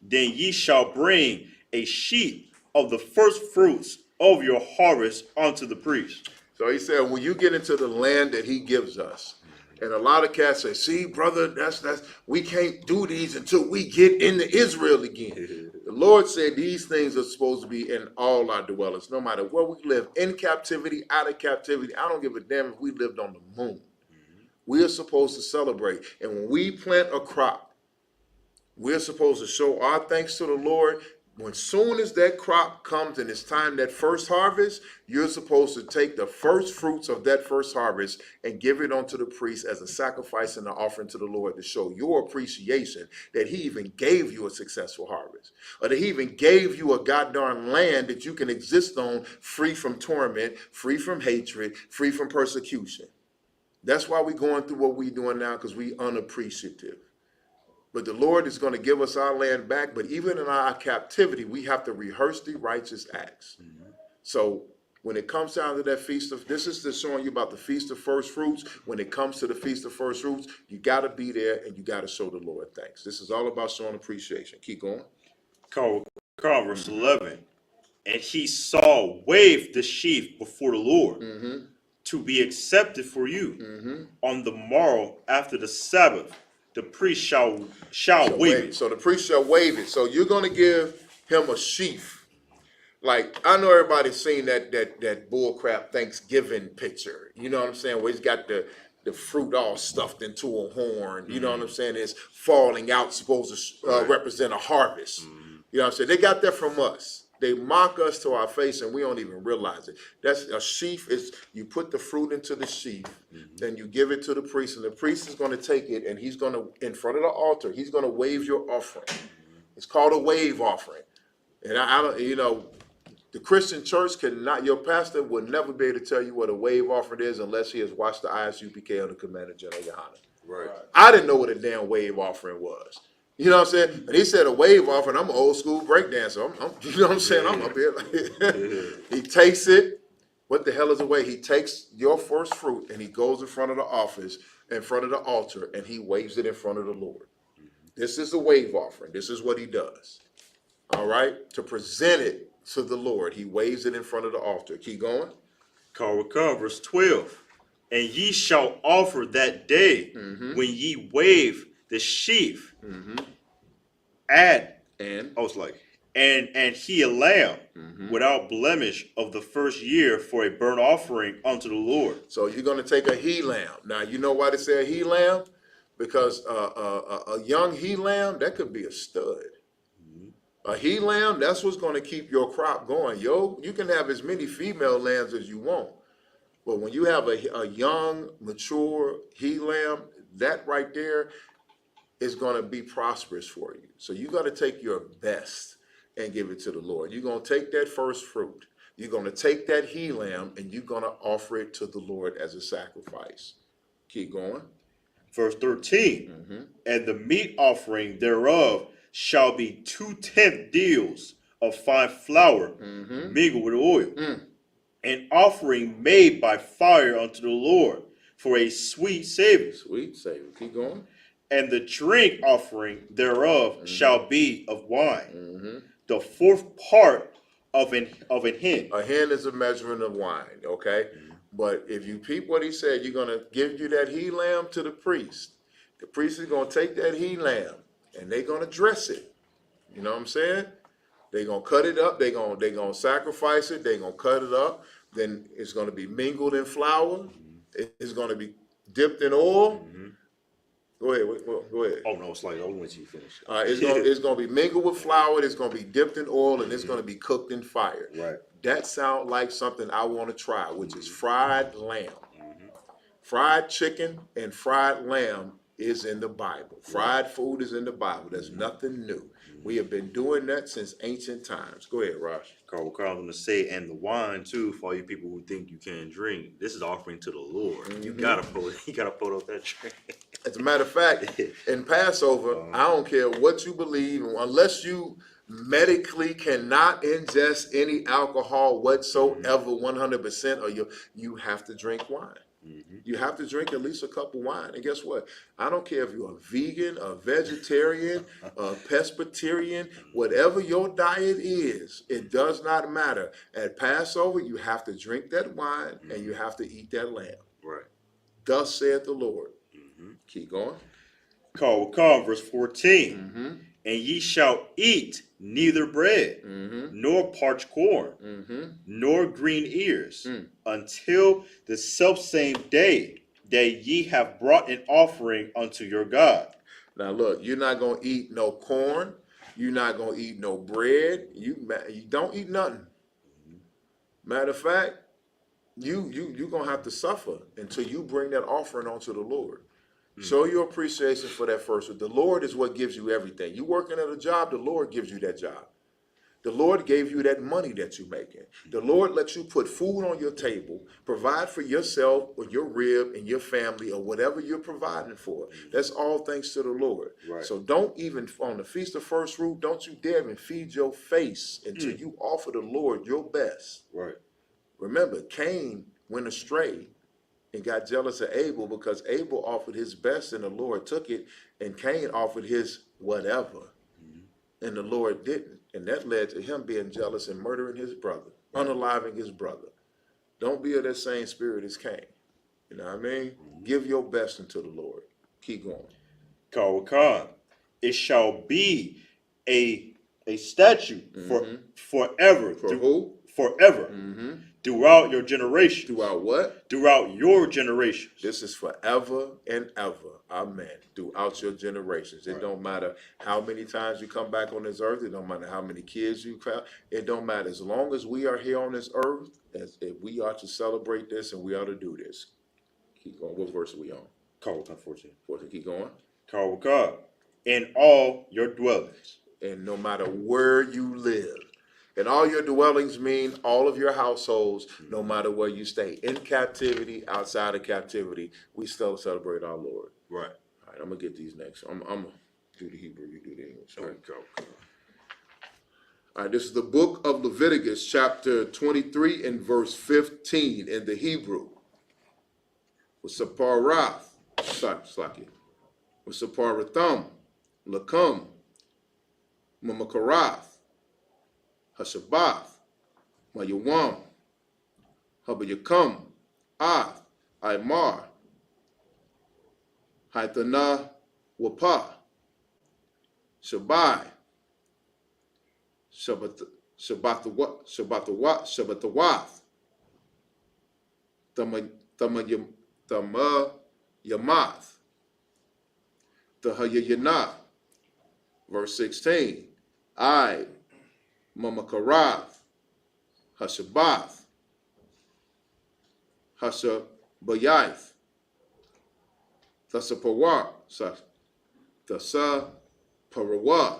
then ye shall bring a sheaf of the first fruits of your harvest unto the priest. So he said, when you get into the land that he gives us, and a lot of cats say, see, brother, that's we can't do these until we get into Israel again. The Lord said these things are supposed to be in all our dwellings, no matter where we live, in captivity, out of captivity. I don't give a damn if we lived on the moon. We are supposed to celebrate. And when we plant a crop, we're supposed to show our thanks to the Lord. When soon as that crop comes and it's time, that first harvest, you're supposed to take the first fruits of that first harvest and give it unto the priest as a sacrifice and an offering to the Lord to show your appreciation that he even gave you a successful harvest, or that he even gave you a goddamn land that you can exist on, free from torment, free from hatred, free from persecution. That's why we're going through what we're doing now, because we unappreciative. But the Lord is going to give us our land back. But even in our captivity, we have to rehearse the righteous acts. So when it comes down to that feast of, this is just showing you about the feast of first fruits. When it comes to the feast of first fruits, you got to be there and you got to show the Lord thanks. This is all about showing appreciation. Keep going. Verse 11. And he saw wave the sheaf before the Lord to be accepted for you on the morrow after the Sabbath. The priest shall wave it. So the priest shall wave it. So you're going to give him a sheaf. Like, I know everybody's seen that bullcrap Thanksgiving picture. You know what I'm saying? Where he's got the fruit all stuffed into a horn. You know what I'm saying? It's falling out, supposed to represent a harvest. You know what I'm saying? They got that from us. They mock us to our face and we don't even realize it. That's a sheaf. Is you put the fruit into the sheaf, then you give it to the priest, and the priest is going to take it and he's going to, in front of the altar, he's going to wave your offering. It's called a wave offering. And I don't, you know, the Christian church cannot, your pastor would never be able to tell you what a wave offering is unless he has watched the Isupk or the Commander General Yohana. Right. I didn't know what a damn wave offering was. You know what I'm saying? And he said a wave offering. I'm an old school breakdancer. You know what I'm saying? I'm up here. He takes it. What the hell is a wave? He takes your first fruit and he goes in front of the office, in front of the altar, and he waves it in front of the Lord. This is a wave offering. This is what he does. All right? To present it to the Lord, he waves it in front of the altar. Keep going. Verse 12. And ye shall offer that day when ye wave the sheaf, and he a lamb without blemish of the first year for a burnt offering unto the Lord. So you're going to take a he lamb. Now you know why they say a he lamb? Because a young he lamb, that could be a stud. A he lamb, that's what's going to keep your crop going. You can have as many female lambs as you want, but when you have a young, mature he lamb, that right there is going to be prosperous for you. So you got to take your best and give it to the Lord. You're going to take that first fruit. You're going to take that he lamb and you're going to offer it to the Lord as a sacrifice. Keep going. Verse 13. And the meat offering thereof shall be 2/10 deals of fine flour mingled with oil. An offering made by fire unto the Lord for a sweet savor. Sweet savor. Keep going. And the drink offering thereof shall be of wine, the fourth part of an hin. A hin is a measurement of wine, okay? But if you peep what he said, you're going to give you that he lamb to the priest. The priest is going to take that he lamb and they're going to dress it. You know what I'm saying? They're going to cut it up. They're going to sacrifice it. They're going to cut it up. Then it's going to be mingled in flour. It's going to be dipped in oil. Go ahead. Go ahead. Oh no, it's like once you finish. It's going to be mingled with flour. It's going to be dipped in oil, and it's going to be cooked in fire. Right. That sounds like something I want to try, which is fried lamb. Fried chicken and fried lamb is in the Bible. Fried food is in the Bible. There's nothing new. We have been doing that since ancient times. Go ahead, Raj. Carl, I'm going to say, and the wine too, for all you people who think you can't drink. This is offering to the Lord. You gotta pull up that drink. As a matter of fact, in Passover, I don't care what you believe, unless you medically cannot ingest any alcohol whatsoever, 100%, or you have to drink wine. You have to drink at least a cup of wine. And guess what? I don't care if you're a vegan, a vegetarian, a pescatarian, whatever your diet is, it does not matter. At Passover, you have to drink that wine and you have to eat that lamb. Right. Thus saith the Lord. Keep going. Verse 14. And ye shall eat neither bread, nor parched corn, nor green ears, until the selfsame day that ye have brought an offering unto your God. Now look, you're not gonna eat no corn. You're not gonna eat no bread. You don't eat nothing. Matter of fact, you're gonna have to suffer until you bring that offering onto the Lord. Show your appreciation for that first. The Lord is what gives you everything. You working at a job, the Lord gives you that job. The Lord gave you that money that you're making. The Lord lets you put food on your table, provide for yourself or your rib and your family or whatever you're providing for. That's all thanks to the Lord. Right. So don't even, on the Feast of First Fruit, don't you dare even feed your face until you offer the Lord your best. Right. Remember, Cain went astray and got jealous of Abel because Abel offered his best and the Lord took it, and Cain offered his whatever and the Lord didn't. And that led to him being jealous and murdering his brother, unaliving his brother. Don't be of that same spirit as Cain. You know what I mean? Give your best unto the Lord. Keep going. Kawakan, it shall be a statute for forever. For who? Forever. Throughout your generations. Throughout what? Throughout your generations. This is forever and ever. Amen. Throughout your generations. It don't matter how many times you come back on this earth. It don't matter how many kids you have. It don't matter. As long as we are here on this earth, as if we are to celebrate this and we are to do this. Keep going. What verse are we on? Kawakan 14. 14. Keep going. Kawakan, in all your dwellings. And no matter where you live. And all your dwellings mean all of your households, no matter where you stay. In captivity, outside of captivity, we still celebrate our Lord. Right. All right, I'm going to get these next. I'm going to do the Hebrew, you do the English. All right, go. All right, this is the book of Leviticus, chapter 23 and verse 15 in the Hebrew. Wasaparath, Slaki. Wasaparatham, Lakam, Mamakarath. Hashabath, Mayawam, Habayakam, Ath, Aymar, Haithana, Wapa, Shabai, Shabbatawath, Tamayamath, Tahayayana, verse 16, I, Mamakarath, Hashabath, Hashabayath, Thasapawar, Thasaparawa,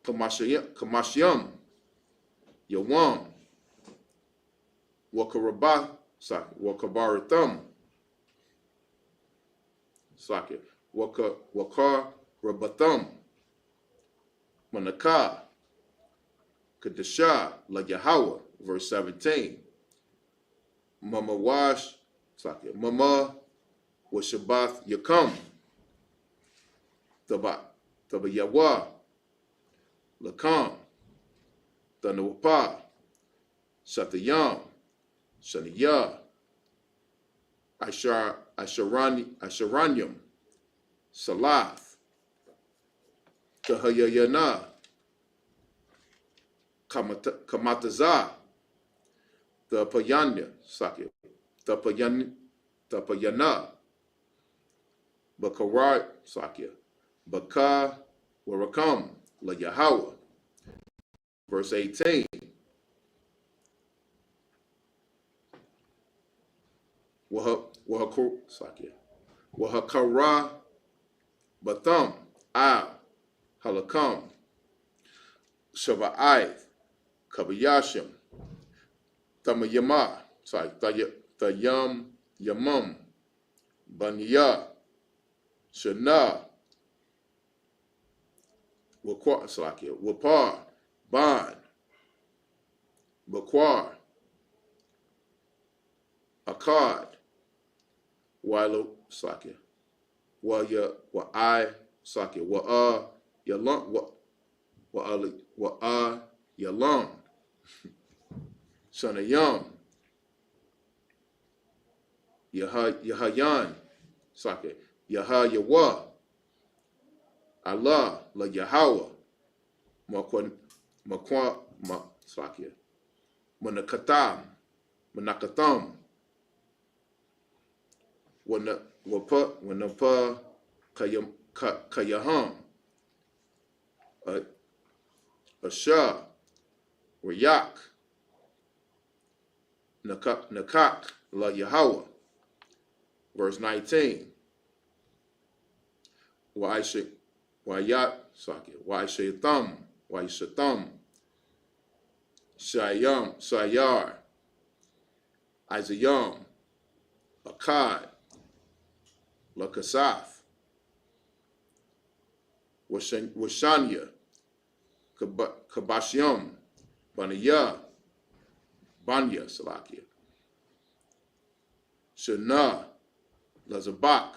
Kamashyam, Yawam, Wakarabah, Wakabaratham, Wakarabatham, Manakah, Kadeshah, La Yahweh, verse 17. Mama Wash, Mama Washabath Yakam, Tabayawa, Lakam, Tanawapa, Shatayam, Shaniya, Asharanyam, Salath, Tahayayana, Kamataza, the Payanya, Sakya, the Payana, Bakarat, Sakya, Baka, Warakam, La Yahweh, verse 18. Wahakara, Batham, Al, Halakam, Shaba'ath, Kabayashim, Tamayama, Tayam, Yamam, Banya, Shana, Wapar, Ban, Bakwar, Akkad, Wilo, Sakya, Waya, Wa'ai, Sakya, Yalam, Yalam, Shanayam, Yahayan, Sakya, Yahayawa, Allah, la Yahweh, Manakatam, Wanapa, Kayaham, Asha, Rayak, Nakak, la Yahweh. Verse 19. Waishatham, Sayar, Isayam, Akkad, Lakasaf, Washanya, Kabashyam, Banya, Salakia, Shana, Lazabak,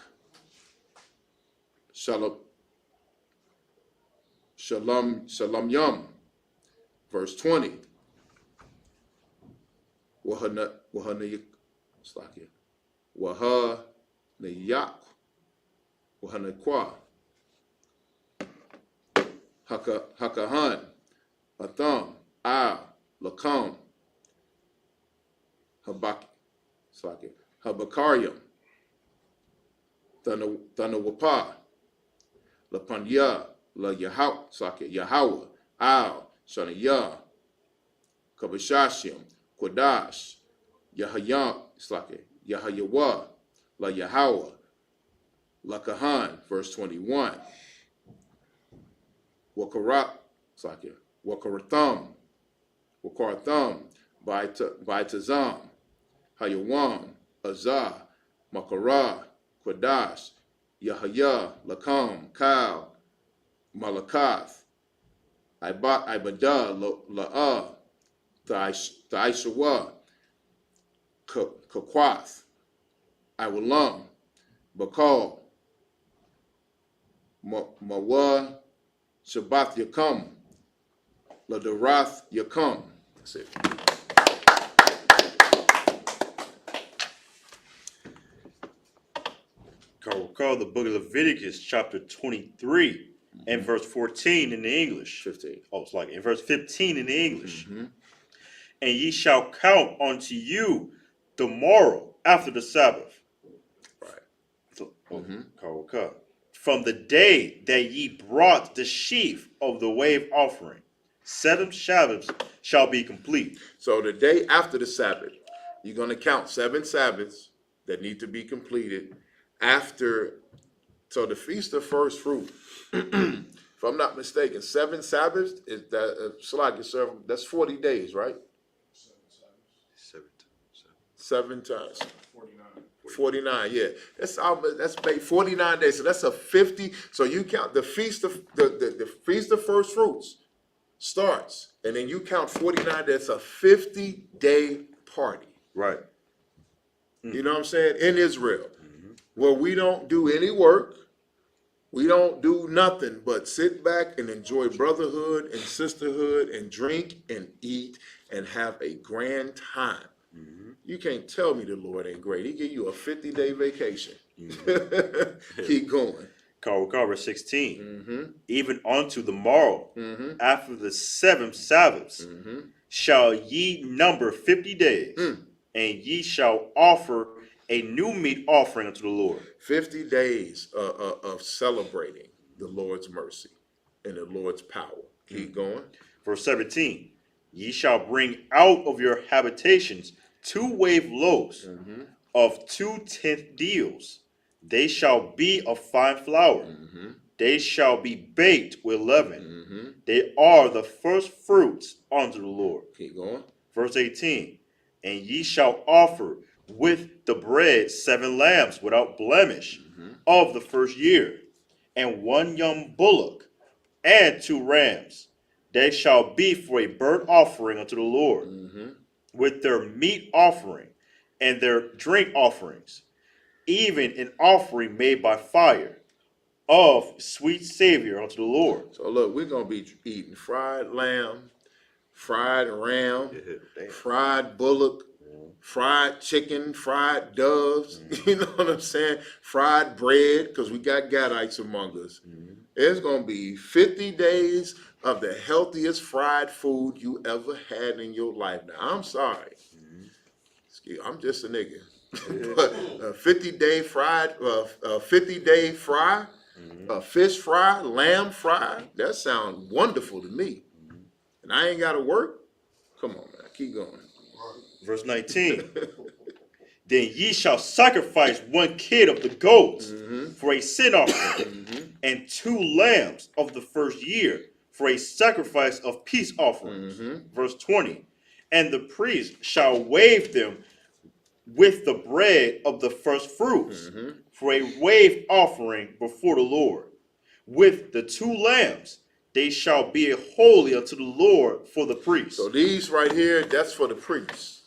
Shalom Yum, verse 20. Wahanayak, Wahanakwa, Hakahan, Atham, Lakam, Habakaryam, Thanawapa, Lapanya, La Yahweh, Shanaya, Kabashashim, Quadash, Yahayam, Yahayawa, La Yahweh, La Kahan, verse 21. Wakaratham, Baitazam, Hayawam, Azah, Makara, Quadash, Yahaya, Lakam, Kal, Malakath, Ibadah, La'ah, Ta'ishawa, Kakwath, Iwalam, Bakal, Mawa, Shabbath Yakam, Ladarath Yakam. That's it. Recall the book of Leviticus, chapter 23, and verse 14 in the English. 15. Oh, it's like in verse 15 in the English. And ye shall count unto you the morrow after the Sabbath. Right. From the day that ye brought the sheaf of the wave offering, 7 Sabbaths shall be complete. So the day after the Sabbath, you're going to count 7 Sabbaths that need to be completed after. So the Feast of First Fruit, if I'm not mistaken, 7 Sabbaths is that that's 40 days, right? 7 times. 49, yeah. That's 49 days. So that's a 50. So you count the feast of the Feast of First Fruits starts, and then you count 49. That's a 50-day party. Right. You know what I'm saying? In Israel, where we don't do any work, we don't do nothing but sit back and enjoy brotherhood and sisterhood and drink and eat and have a grand time. You can't tell me the Lord ain't great. He give you a 50-day vacation. Keep going. Verse 16. Even unto the morrow, after the 7 Sabbaths, shall ye number 50 days, and ye shall offer a new meat offering unto the Lord. 50 days of celebrating the Lord's mercy and the Lord's power. Keep going. Verse 17. Ye shall bring out of your habitations 2 wave loaves of 2/10 deals. They shall be of fine flour. They shall be baked with leaven. They are the first fruits unto the Lord. Keep going. Verse 18. And ye shall offer with the bread 7 lambs without blemish of the first year, and 1 young bullock, and 2 rams. They shall be for a burnt offering unto the Lord, with their meat offering and their drink offerings, even an offering made by fire of sweet savior unto the Lord. So look, we're going to be eating fried lamb, fried ram, fried bullock, fried chicken, fried doves, you know what I'm saying? Fried bread, because we got Gadites among us. It's going to be 50 days of the healthiest fried food you ever had in your life. Now, I'm sorry. I'm just a nigga. But a 50-day fried, 50-day fry, fish fry, lamb fry, that sounds wonderful to me. And I ain't got to work? Come on, man. Keep going. Verse 19. Then ye shall sacrifice one kid of the goats for a sin offering, and 2 lambs of the first year for a sacrifice of peace offerings. Verse 20. And the priest shall wave them with the bread of the first fruits for a wave offering before the Lord. With the 2 lambs, they shall be holy unto the Lord for the priest. So these right here, that's for the priests.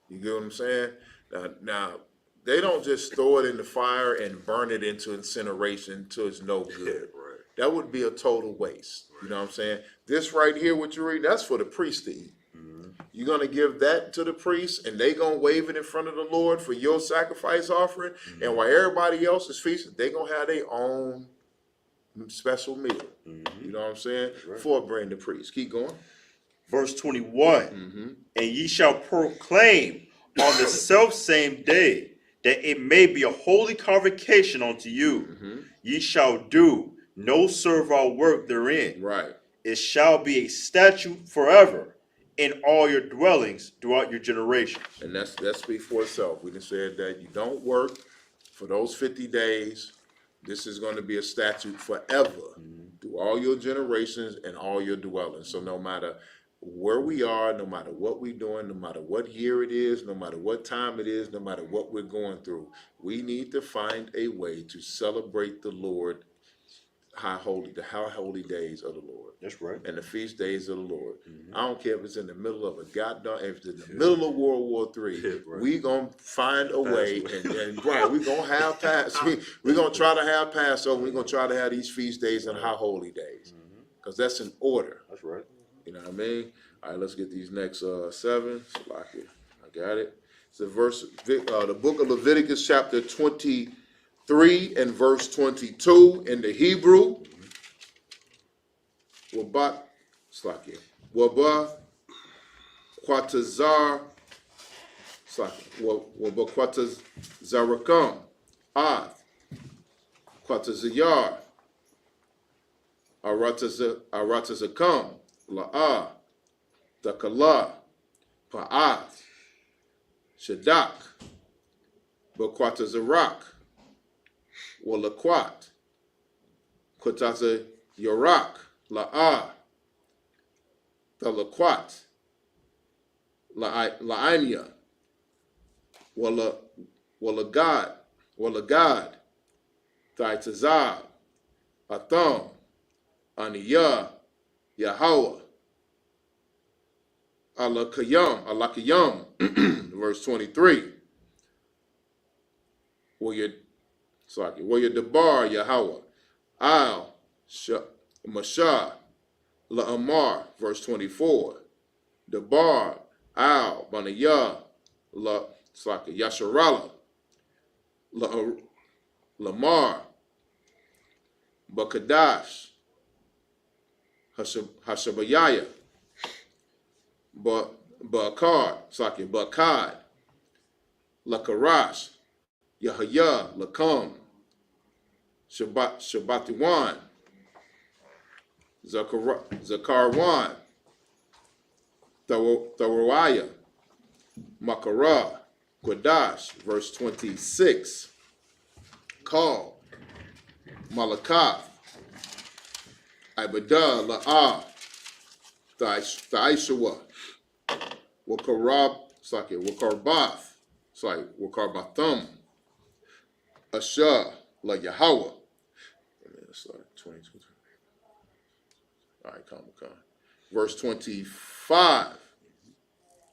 You get what I'm saying? Now, they don't just throw it in the fire and burn it into incineration till it's no good. Right. That would be a total waste. You know what I'm saying? This right here, what you read, that's for the priest to eat. You're going to give that to the priest, and they going to wave it in front of the Lord for your sacrifice offering. And while everybody else is feasting, they going to have their own special meal. You know what I'm saying? Right. For bring the priest. Keep going. Verse 21. And ye shall proclaim on the selfsame day that it may be a holy convocation unto you. Ye shall do no servile work therein. Right. It shall be a statute forever in all your dwellings throughout your generations. And that speaks for itself. We just said that you don't work for those 50 days. This is going to be a statute forever through all your generations and all your dwellings. So no matter where we are, no matter what we're doing, no matter what year it is, no matter what time it is, no matter what we're going through, we need to find a way to celebrate the Lord, the high holy days of the Lord. That's right. And the feast days of the Lord. I don't care if it's in the middle of a goddamn, if it's in the middle of World War III, we gonna find a way, and right, we gonna have we gonna try to have Passover. We gonna try to have these feast days and high holy days, because that's an order. That's right. You know what I mean? All right, let's get these next 7. I got it. It's the the book of Leviticus, chapter 23 and verse 22 in the Hebrew. Waba Quatazar Waba Quatazarakam Ath Quatazayar Aratazakam La'ah Dakala Pa'ath Shadak Baquatazarak Walaquat Quatazayarak La'ah, Thalaquat, La'ania, Walagad, Thaitazab, Atham, Aniyah, Yahweh, Alakayam, verse 23. Where Debar, Yahweh, Al, Mashah, La'amar, verse 24. Debar, Al, Banayah, Yasharala, Lamar, Bakadash, Hashabayaya, Bakar, Bakad, Lakarash, Yahaya, Lakam, Shabbatiwan, Zakarwan, Thawiah, Makara, Quadash, verse 26. Call, Malakath, Ibadah, La'ah, Thaishawa, Wakarbath, Wakarbathum, Asha, La Yahweh. Start 22. All right, come. Verse 25.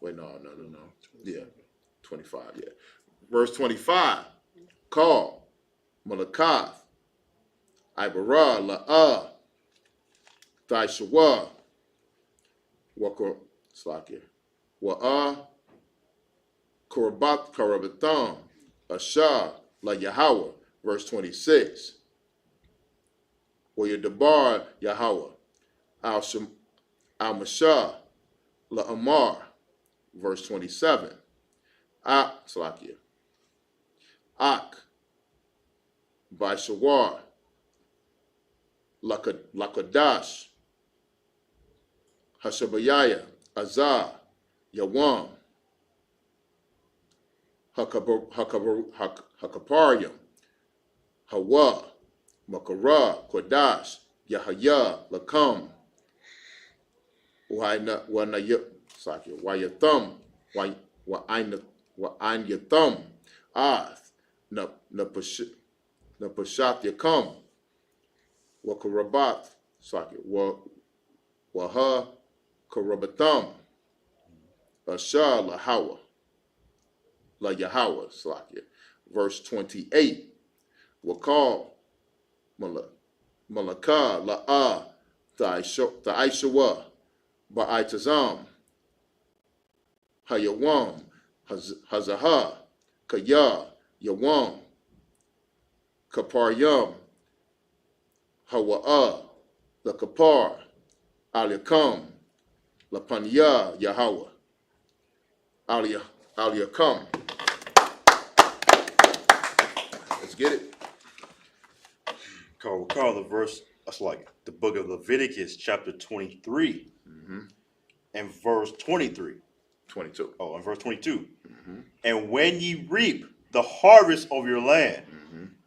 Wait, no. Yeah, 25, yeah. Verse 25. Call, Malakath, Ibarah, La'ah, Thaishawa, Wa'ah, Karabatham, Ashah, La Yahweh, verse 26. Wayadabar Yahweh, Al-Mashah, La Amar, verse 27. Salakia. Ak, Baishawar, Lakadash, Hashabayaya, Azah, Yawam, Hakaparium, Hawa, Makara, Kodash, Yahaya, Lakam, Wayathum, Wa'ain Ath, Napashat Yakam, Wakarabath, Waha Karabatham, Ashah Lahawa, La Yahweh, verse 28. Wakal Malakah La'ah Ta'ishawa Ba'itazam Hayawam Hazahah Kaya Yawam Kaparyam Hawa'ah La Kapar Aliyakam La Panya Yahweh Aliyakam. Let's get it. Recall the verse, that's like the book of Leviticus, chapter 23, and verse 23. 22. Oh, and verse 22. And when ye reap the harvest of your land,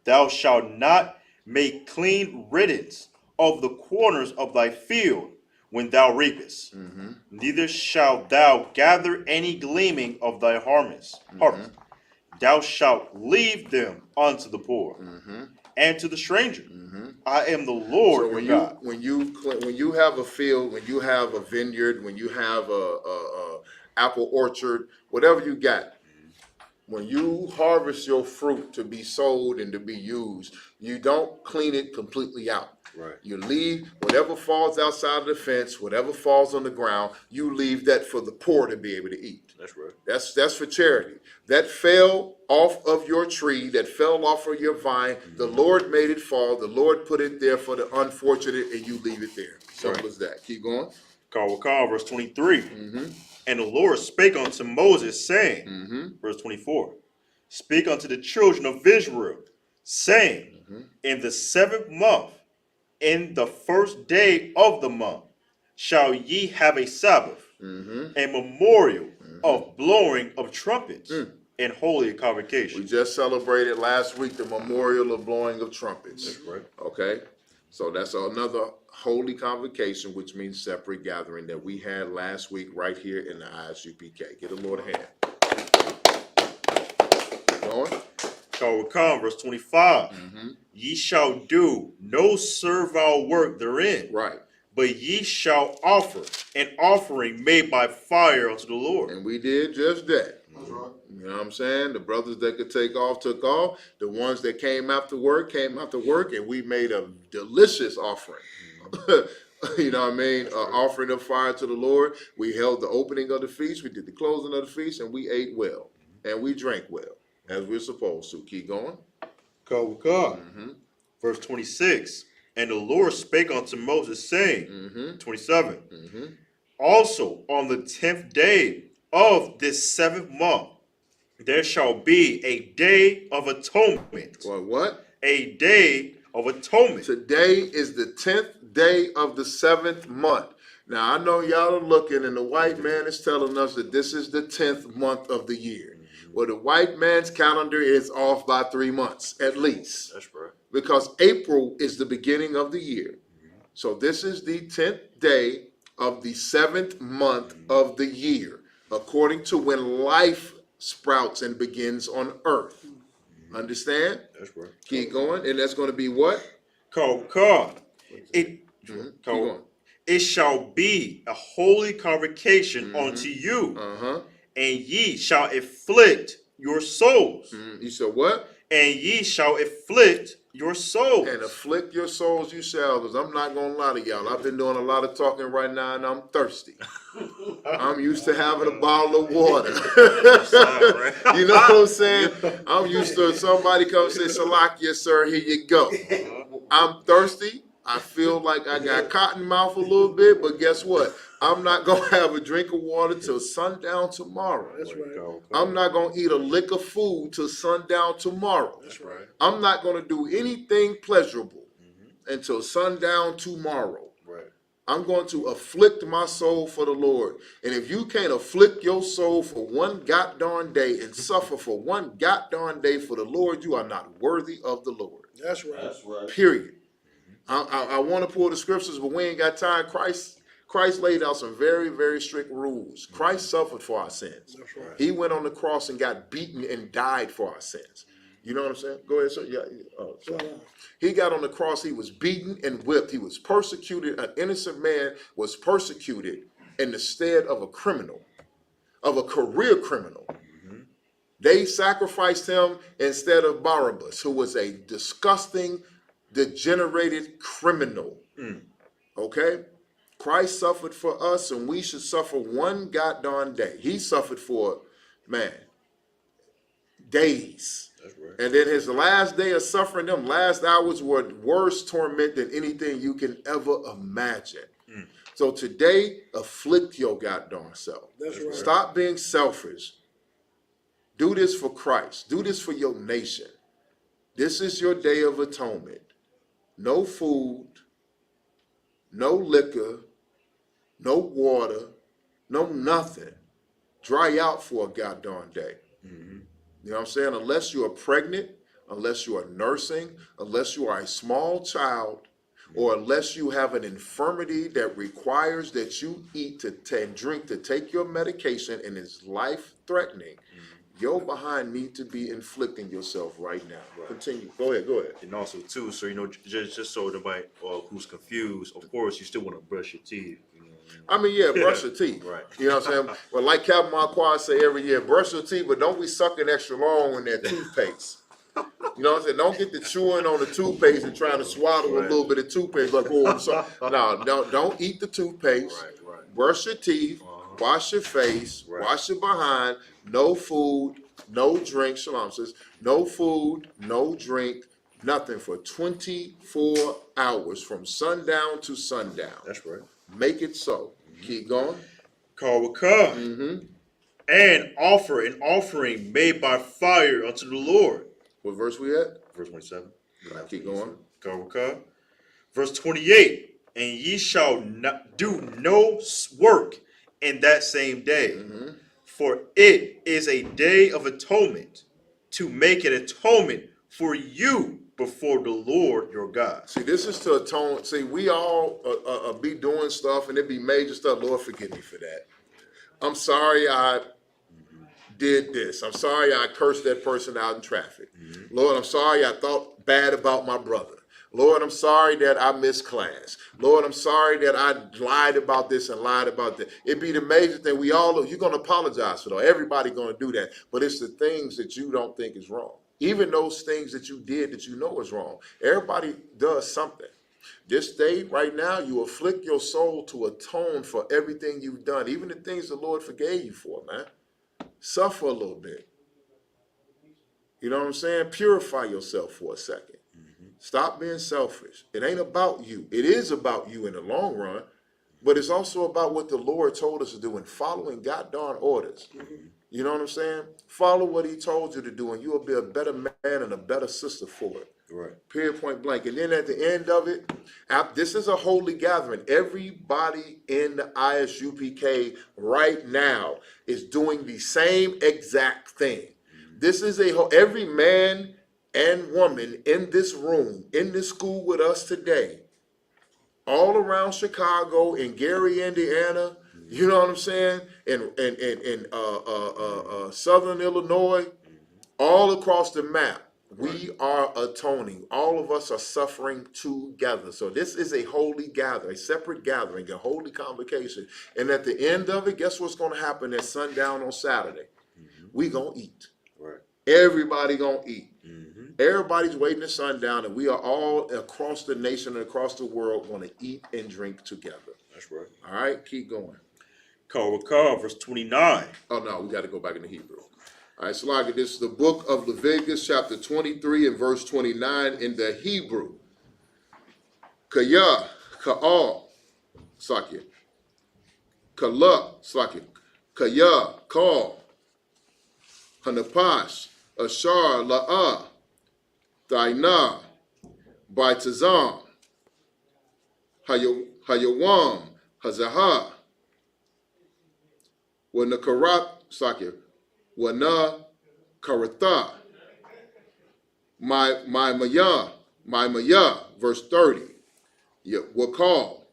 thou shalt not make clean riddance of the corners of thy field when thou reapest. Neither shalt thou gather any gleaming of thy harvest. Thou shalt leave them unto the poor and to the stranger. I am the Lord your God. When you have a field, when you have a vineyard, when you have a apple orchard, whatever you got, when you harvest your fruit to be sold and to be used, you don't clean it completely out. Right. You leave whatever falls outside of the fence, whatever falls on the ground, you leave that for the poor to be able to eat. That's right. That's for charity. That fell off of your tree, that fell off of your vine, the Lord made it fall, the Lord put it there for the unfortunate, and you leave it there. Simple as that. Keep going. Call verse 23. And the Lord spake unto Moses, saying, verse 24, speak unto the children of Israel, saying, in the 7th month, in the first day of the month, shall ye have a Sabbath, a memorial of blowing of trumpets, and holy convocation. We just celebrated last week the memorial of blowing of trumpets. That's right. Okay? So that's another holy convocation, which means separate gathering that we had last week right here in the Isupk. Get a Lord a hand. Keep going. Shall verse 25. Ye shall do no servile work therein. Right. But ye shall offer an offering made by fire unto the Lord. And we did just that. That's right. You know what I'm saying? The brothers that could take off, took off. The ones that came after work, and we made a delicious offering. You know what I mean? Offering of fire to the Lord. We held the opening of the feast. We did the closing of the feast, and we ate well. And we drank well, as we're supposed to. Keep going. Verse 26. And the Lord spake unto Moses, saying, 27. Also on the 10th day of this 7th month, there shall be a day of atonement. What? A day of atonement. Today is the 10th day of the 7th month. Now, I know y'all are looking, and the white man is telling us that this is the 10th month of the year. Well, the white man's calendar is off by 3 months, at least. That's right. Because April is the beginning of the year. So this is the 10th day of the 7th month of the year, according to when life sprouts and begins on earth. Understand? That's right. Keep going. And that's going to be what? It shall be a holy convocation unto you, and ye shall afflict your souls. You said what? and ye shall afflict your souls. And afflict your souls you shall, because I'm not going to lie to y'all. I've been doing a lot of talking right now, and I'm thirsty. I'm used to having a bottle of water. You know what I'm saying? I'm used to somebody come and say, Salakia, sir, here you go. I'm thirsty. I feel like I got cotton mouth a little bit, but guess what? I'm not going to have a drink of water till sundown tomorrow. That's right. I'm not going to eat a lick of food till sundown tomorrow. That's right. I'm not going to do anything pleasurable until sundown tomorrow. Right. I'm going to afflict my soul for the Lord. And if you can't afflict your soul for one goddamn day and suffer for one goddamn day for the Lord, you are not worthy of the Lord. That's right. That's right. Period. I want to pull the scriptures, but we ain't got time. Christ laid out some very, very strict rules. Christ suffered for our sins. That's right. He went on the cross and got beaten and died for our sins. You know what I'm saying? Go ahead, sir. Yeah. Oh, sorry. He got on the cross. He was beaten and whipped. He was persecuted. An innocent man was persecuted in the stead of a criminal, of a career criminal. They sacrificed him instead of Barabbas, who was a disgusting, degenerated criminal. Okay? Christ suffered for us, and we should suffer one goddamn day. He suffered for, man, days. That's right. And then his last day of suffering, them last hours were worse torment than anything you can ever imagine. So today, afflict your goddamn self. That's right. Stop being selfish. Do this for Christ. Do this for your nation. This is your day of atonement. No food, no liquor, no water, no nothing. Dry out for a goddamn day. You know what I'm saying? Unless you are pregnant, unless you are nursing, unless you are a small child, or unless you have an infirmity that requires that you eat and drink to take your medication and is life-threatening, your behind need to be inflicting yourself right now. Right. Continue. Go ahead. And also, too, so, just so nobody who's confused, of course, you still want to brush your teeth. I mean, yeah, brush your teeth. Right. You know what I'm saying? Well, like Captain Marquardt say every year, brush your teeth, but don't be sucking extra long on that toothpaste. You know what I'm saying? Don't get the chewing on the toothpaste and trying to swallow a little bit of toothpaste. Like, oh, I'm sorry. No, don't eat the toothpaste. Right. Brush your teeth. Wash your face. Wash your behind. No food. No drink. Shalom says, no food, no drink, nothing for 24 hours from sundown to sundown. That's right. Make it so. Keep going. Call will come. And offer an offering made by fire unto the Lord. What verse we at? Verse 27. Keep going. Call will come. Verse 28. And ye shall not do no work in that same day. For it is a day of atonement, to make an atonement for you before the Lord your God. See, this is to atone. See, we all be doing stuff, and it be major stuff. Lord, forgive me for that. I'm sorry I did this. I'm sorry I cursed that person out in traffic. Lord, I'm sorry I thought bad about my brother. Lord, I'm sorry that I missed class. Lord, I'm sorry that I lied about this and lied about that. It be the major thing. You're going to apologize for that. Everybody going to do that. But it's the things that you don't think is wrong. Even those things that you did that you know is wrong. Everybody does something. This day, right now, you afflict your soul to atone for everything you've done. Even the things the Lord forgave you for, man. Suffer a little bit. You know what I'm saying? Purify yourself for a second. Stop being selfish. It ain't about you. It is about you in the long run, but it's also about what the Lord told us to do and following goddamn orders. You know what I'm saying? Follow what he told you to do, and you will be a better man and a better sister for it. Right. Period, point blank. And then at the end of it, this is a holy gathering. Everybody in the ISUPK right now is doing the same exact thing. This is every man and woman in this room, in this school with us today, all around Chicago, in Gary, Indiana, you know what I'm saying, in Southern Illinois, all across the map, we are atoning. All of us are suffering together. So this is a holy gathering, a separate gathering, a holy convocation. And at the end of it, guess what's going to happen at sundown on Saturday? We going to eat. Right. Everybody going to eat. Everybody's waiting the sun down, and we are all across the nation and across the world going to eat and drink together. That's right. All right, keep going. Verse 29. Oh, no, we got to go back into Hebrew. All right, Slaga, this is the book of Leviticus, chapter 23 and verse 29 in the Hebrew. Kaya, Ka'al, Sakya. Kala, Sakya. Kaya, Kal. Hanapash, Ashar, La'ah. Daina, Baitazam, Hayawam, Hazaha, Wanakarat, Sakya, Wana Karatha, my Maya, verse 30, Wakal,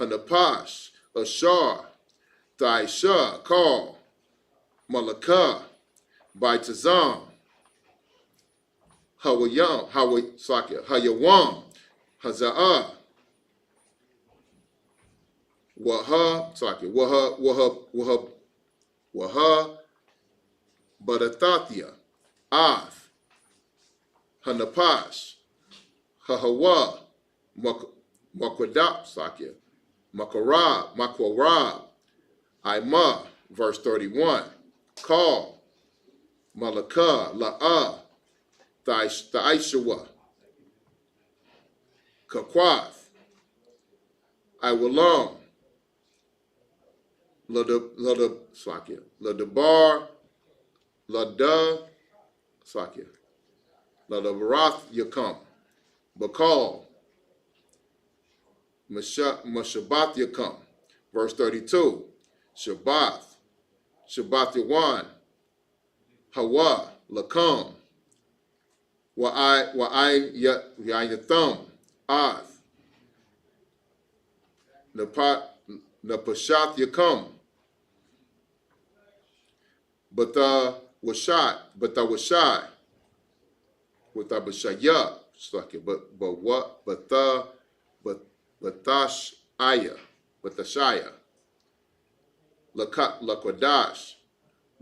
Hanapash, Ashar, Daisha, Kal, Malaka, Baitazam, Hawayam, Hayawam, Haza'ah, Waha, Badathathia, Af, Hanapash, Hahawa, Makwadap, Makwarab, Ima, verse 31, Call, Malaka, La'ah, Thaishawa, Kakwath, Iwalam, Ladabar, Lada, Ladabarath Yakam, Bakal, Mashabath Yakam, verse 32, Shabbath Yawan, Hawa, Lakam, Wa'ain Yatham, Ath, Napashath Yakam, Bata Washai, Bashaya, Batashaya, Lakwadash,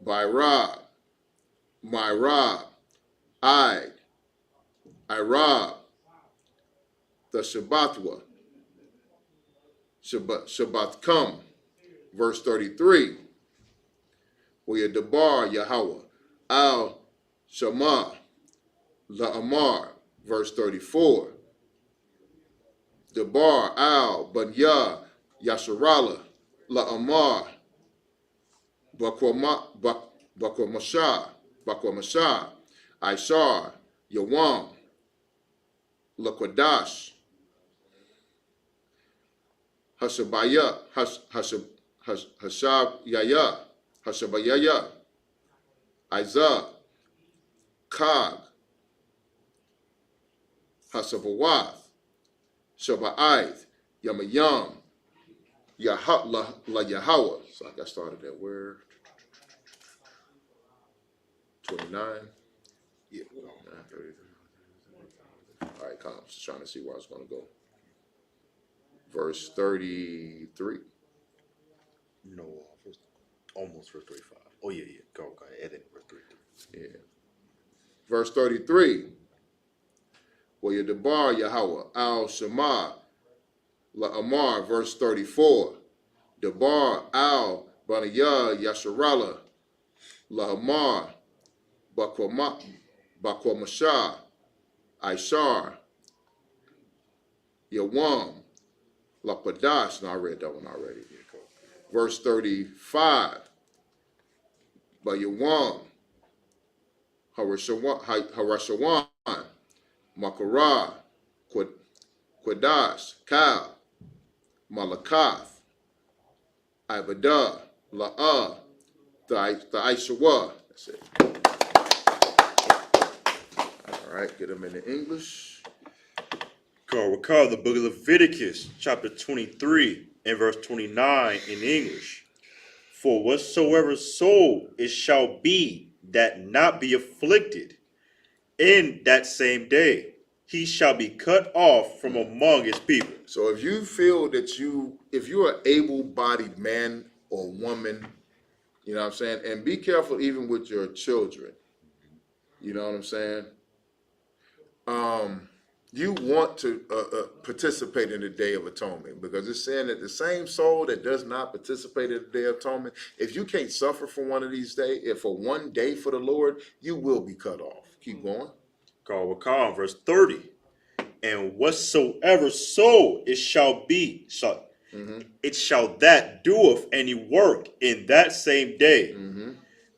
Bairab, Myrab, Irab, the Shabbathwa, Shabbat come, verse 33, where Debar Yahweh, Al Shema, La'amar, verse 34, Debar Al Banya Yasharala, La'amar, Bakwamasha, Ishar, Yawam, Lakwadash, Hashabaya, Hashabayaya, Isaac, Kag, Hasabawath, Shaba'ith, Yamayam, La Yahweh. So I got started at where? 29? Yeah. All right, come. Just trying to see where I was going to go. Verse 33. No, almost verse 35. Oh, yeah. Go ahead. Edit verse 33. Yeah. Verse 33. Well, Debar Yahweh, Al Shema, La'amar, verse 34. Debar Al Baniyah Yasharala, La'amar, Bakwamasha, Ishar, Yawam, Lapadash. No, I read that one already. Verse 35. Bayawam, Harashawan, Makara, Quadash, Kal, Malakath, Ibadah, La'ah, Thaishawa. That's it. All right, get them in the English. Recall the book of Leviticus, chapter 23 and verse 29 in English. For whatsoever soul it shall be that not be afflicted in that same day, he shall be cut off from among his people. So if you feel that if you're an able-bodied man or woman, you know what I'm saying, and be careful even with your children, you know what I'm saying, you want to participate in the Day of Atonement, because it's saying that the same soul that does not participate in the Day of Atonement, if you can't suffer for one of these days, if for one day for the Lord, you will be cut off. Keep going. Verse 30. And whatsoever soul it shall be, it shall that doeth any work in that same day.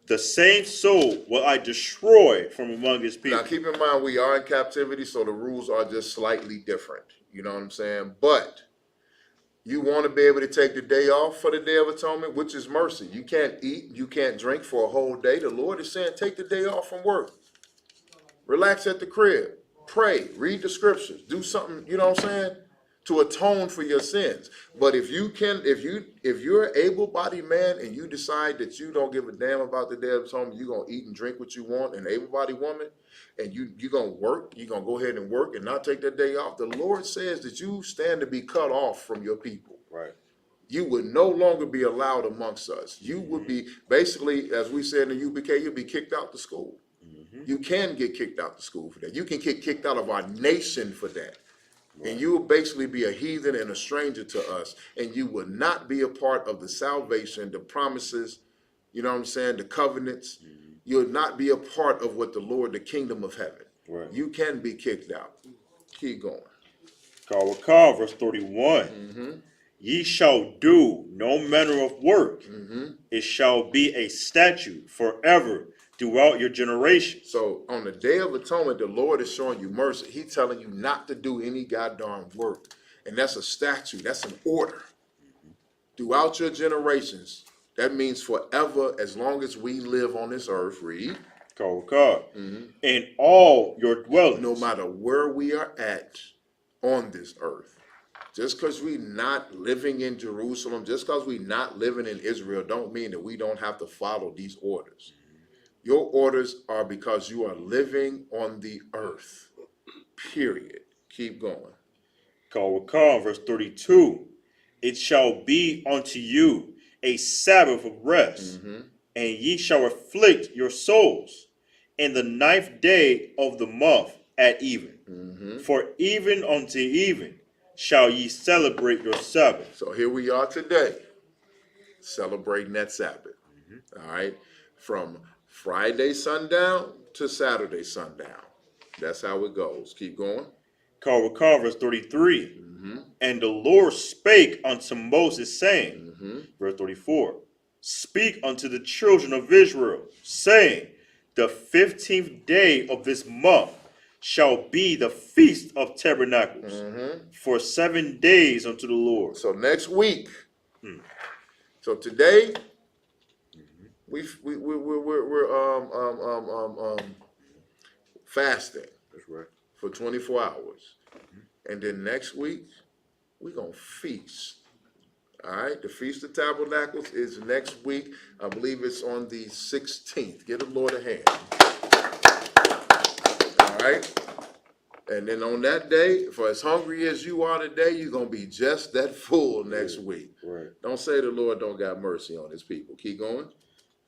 The same soul will I destroy from among his people. Now, keep in mind, we are in captivity, so the rules are just slightly different. You know what I'm saying? But you want to be able to take the day off for the Day of Atonement, which is mercy. You can't eat, you can't drink for a whole day. The Lord is saying, take the day off from work. Relax at the crib. Pray. Read the scriptures. Do something, you know what I'm saying? To atone for your sins. But if you're an able-bodied man and you decide that you don't give a damn about the Day of Atonement, you're going to eat and drink what you want, an able-bodied woman, and you're going to work, you're going to go ahead and work and not take that day off, the Lord says that you stand to be cut off from your people. Right. You would no longer be allowed amongst us. You would be, basically, as we said in the UBK, you'll be kicked out the school. You can get kicked out the school for that. You can get kicked out of our nation for that. Right. And you will basically be a heathen and a stranger to us, and you will not be a part of the salvation, the promises, you know what I'm saying, the covenants. You'll not be a part of what the Lord, the kingdom of heaven. Right. You can be kicked out. Keep going. Verse 31. Ye shall do no manner of work. It shall be a statute forever throughout your generation. So on the Day of Atonement, the Lord is showing you mercy. He's telling you not to do any goddamn work. And that's a statute. That's an order. Throughout your generations. That means forever, as long as we live on this earth. Read. In all your dwellings. No matter where we are at on this earth. Just because we're not living in Jerusalem, just because we're not living in Israel, don't mean that we don't have to follow these orders. Your orders are because you are living on the earth. Period. Keep going. Verse 32. It shall be unto you a Sabbath of rest, and ye shall afflict your souls in the 9th day of the month at even. For even unto even shall ye celebrate your Sabbath. So here we are today, celebrating that Sabbath. All right? From Friday sundown to Saturday sundown. That's how it goes. Keep going. Verse 33. And the Lord spake unto Moses, saying, verse 34, speak unto the children of Israel, saying, the 15th day of this month shall be the Feast of Tabernacles for 7 days unto the Lord. So next week. So today, we're fasting. That's right. For 24 hours. And then next week, we're going to feast. All right? The Feast of Tabernacles is next week. I believe it's on the 16th. Give the Lord a hand. All right? And then on that day, for as hungry as you are today, you're going to be just that full next week. Right. Don't say the Lord don't got mercy on his people. Keep going.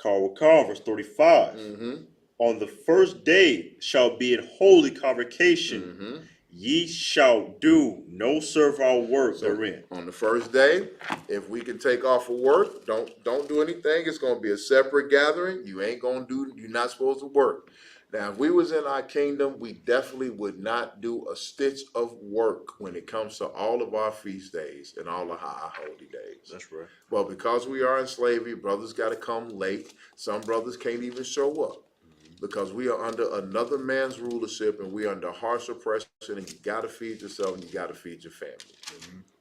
Verse 35. On the first day shall be a holy convocation. Ye shall do no servile work therein. On the first day, if we can take off of work, don't do anything. It's going to be a separate gathering. You ain't going to do, you're not supposed to work. Now, if we was in our kingdom, we definitely would not do a stitch of work when it comes to all of our feast days and all of our holy days. That's right. But because we are in slavery, brothers got to come late. Some brothers can't even show up. Because we are under another man's rulership and we are under harsh oppression, and you got to feed yourself and you got to feed your family.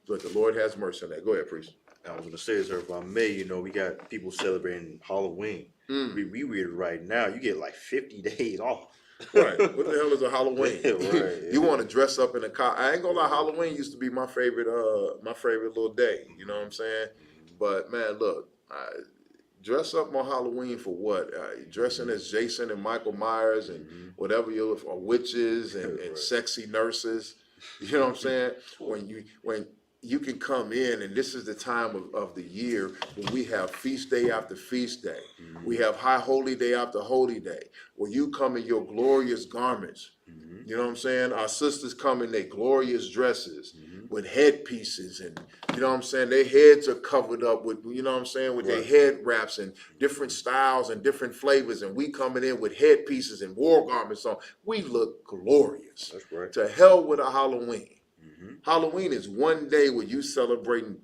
But the Lord has mercy on that. Go ahead, priest. I was going to say, sir, if I may, we got people celebrating Halloween. We read it right now. You get like 50 days off. Right. What the hell is a Halloween? Right. You want to dress up in a car. I ain't going to lie, Halloween used to be my favorite little day. You know what I'm saying? But, man, look, dress up on Halloween for what? Dressing as Jason and Michael Myers and whatever or witches and sexy nurses. You know what I'm saying? When you can come in, and this is the time of the year when we have feast day after feast day. Mm-hmm. We have high holy day after holy day, where you come in your glorious garments. Mm-hmm. You know what I'm saying? Our sisters come in their glorious dresses with headpieces, and you know what I'm saying? Their heads are covered up with, you know what I'm saying, with their head wraps and different styles and different flavors, and we coming in with headpieces and war garments on. We look glorious. That's right. To hell with a Halloween. Halloween is one day where you celebrating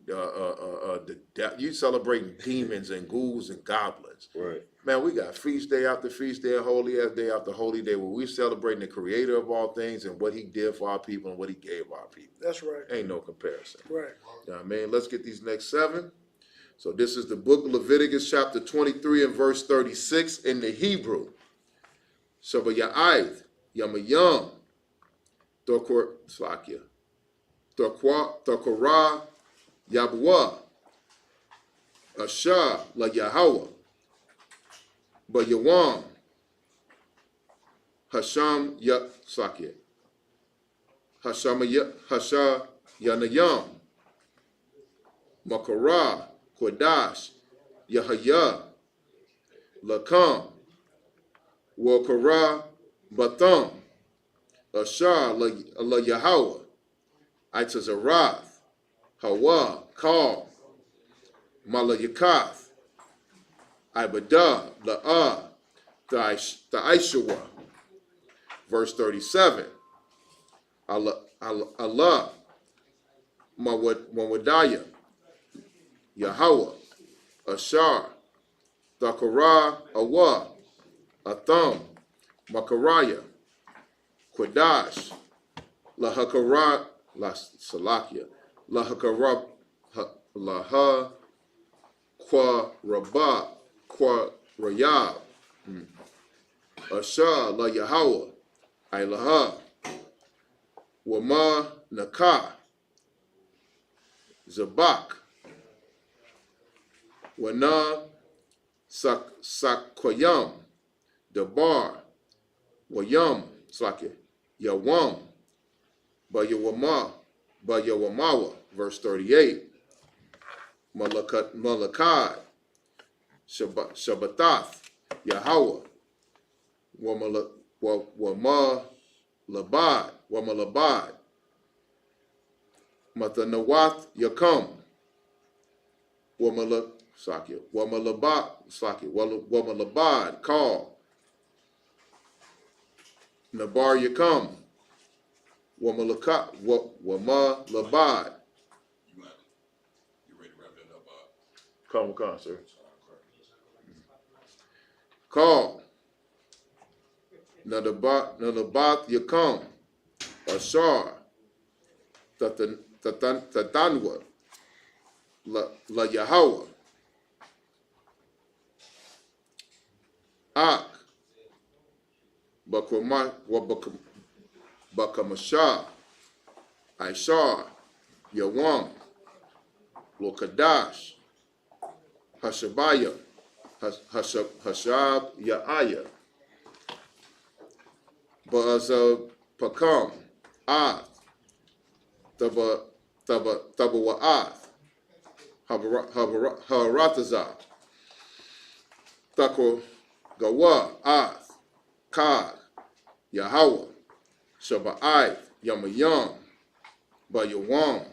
you celebrating demons and ghouls and goblins. Right. Man, we got feast day after feast day, holy day after holy day, where we celebrating the creator of all things and what he did for our people and what he gave our people. That's right. Ain't no comparison. Right. You know what I mean? Let's get these next 7. So this is the book of Leviticus chapter 23 and verse 36 in the Hebrew. Shabaya'aith, Yamayam, Dokor Slakia. Takora Yabwa Asha La Yahweh Bayawam Hasham Ya Sakya Hasha Yanayam Makara Kodash Yahaya Lakam Wakara Batam Asha La Yahweh Itazarath, Hawa, Kal, Malayakath, Ibadah, La'ah, Ta'ishawa. Verse 37. Allah, Mawadaya, Yahweh, Ashar, Thakara, Awa, Atham, Makaraya, Quadash, Lahakara, La Salakia, La Hakarab, La Ha, Qua Rabah, Qua Rayab, Asha, La Yahweh, Ilaha, Wama Nakah, Zabak, Wana Sakoyam, Dabar, Wayam, Slakia, Yawam, Bayawamawa, verse 38. Malakai, Shabbatath, Yahweh, Wamalabad, Mathanawath Yakam, Wamalabad, Call, Nabar Yakam, Wamalabad. You ready to wrap that up, Bob? Come, sir. Call. Nadabath Yakam, Ashar, Tatanwa, La Yahweh, Ak, Bakamashah, Aishar, Yawam, Lokadash, Hashabaya, Hashab Ya'aya, Ba'aza Pakam, Ath, Tabawa'ath, Haratazah, Tako Gawa, Ath, Kad, Yahweh, Shaba'ath, Yamayam, Bayawam,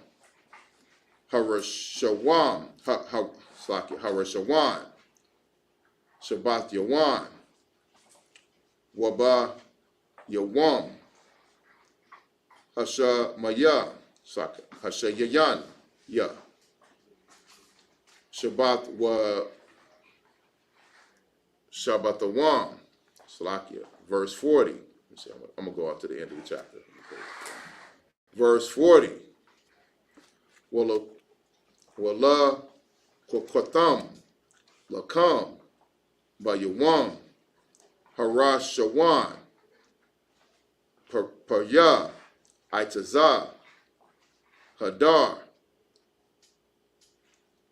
Harashawam, Harashawan, Shabbat Yawan, Waba Yawam, Hasha Maya, Hasha Yayan, Ya, Shabbat wa Shabbatawam, Slakia, verse 40. I'm going to go up to the end of the chapter. Verse 40. Wala Kokotam, Lakam, Bayawam, Harash Shawan, Parya, Itazah, Hadar,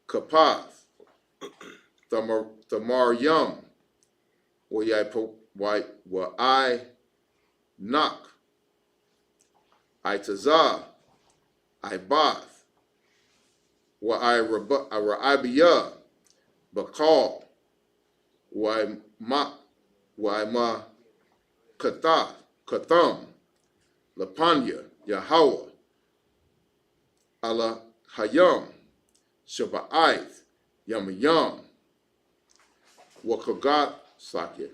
Kapath, Thamaryam, Wa'ai Nak, Itazah, Ibath, Wa'ibiyah, Bakal, Waima Katham, Lapanya, Yahweh, Allah Hayam, Shaba'ith, Yamayam, Wakagat Sakit,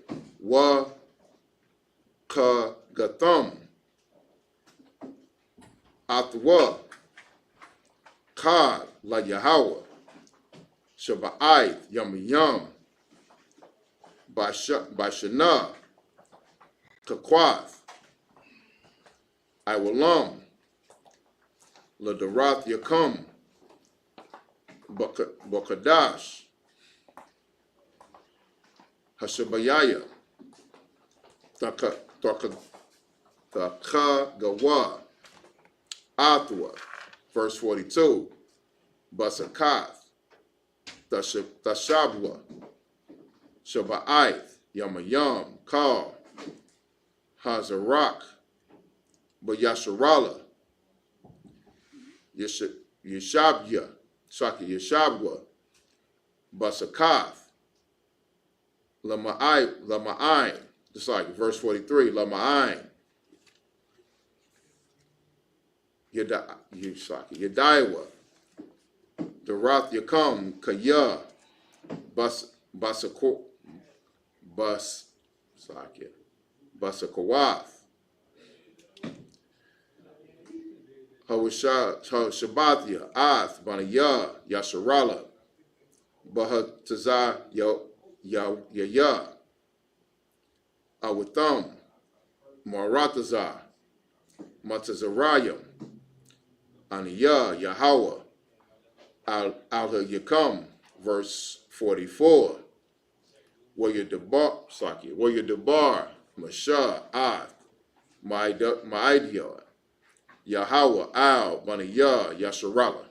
Wakagatham, Athwa, Kad, La Yahweh, Shaba'ith, Yamayam, Bashana, Kakwath, Iwalam, Ladarath Yakum, Bakadash, Hashabayaya, Takagawa, Athwa, verse 42, Basakath, Tashabwa, Shaba'ith, Yamayam, Kal, Hazarak, Bayasharala, Yeshabya, Yeshabwa, Basakath, Lama'ai, just like verse 43, Lama'ai, Yedaiwa, Darath Yakum, Kaya, Basakawath, Shabathia, Ath, Banaya, Yasharala, Bahatazah, Yaya, Awatham, Maratazah, Matazarayam, Aniyah, Yahweh, Al-Yakam, verse 44, Wayadabar, Mashah, Ath, Ma'idiyah, Yahweh, Al, Baniyah, Yasharala.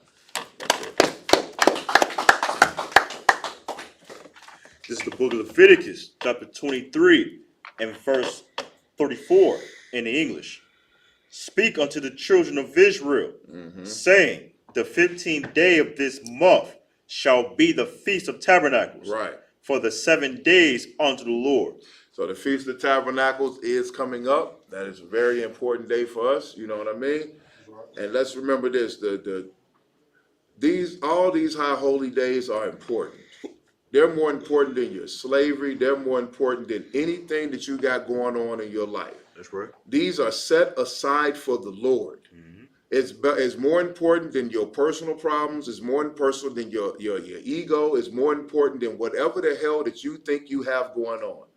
This is the book of Leviticus, chapter 23, and verse 34 in the English. Speak unto the children of Israel, saying, the 15th day of this month shall be the Feast of Tabernacles. Right. For the 7 days unto the Lord. So the Feast of Tabernacles is coming up. That is a very important day for us. You know what I mean? And let's remember this: all these high holy days are important. They're more important than your slavery. They're more important than anything that you got going on in your life. That's right. These are set aside for the Lord. It's more important than your personal problems. It's more important than your ego. It's more important than whatever the hell that you think you have going on.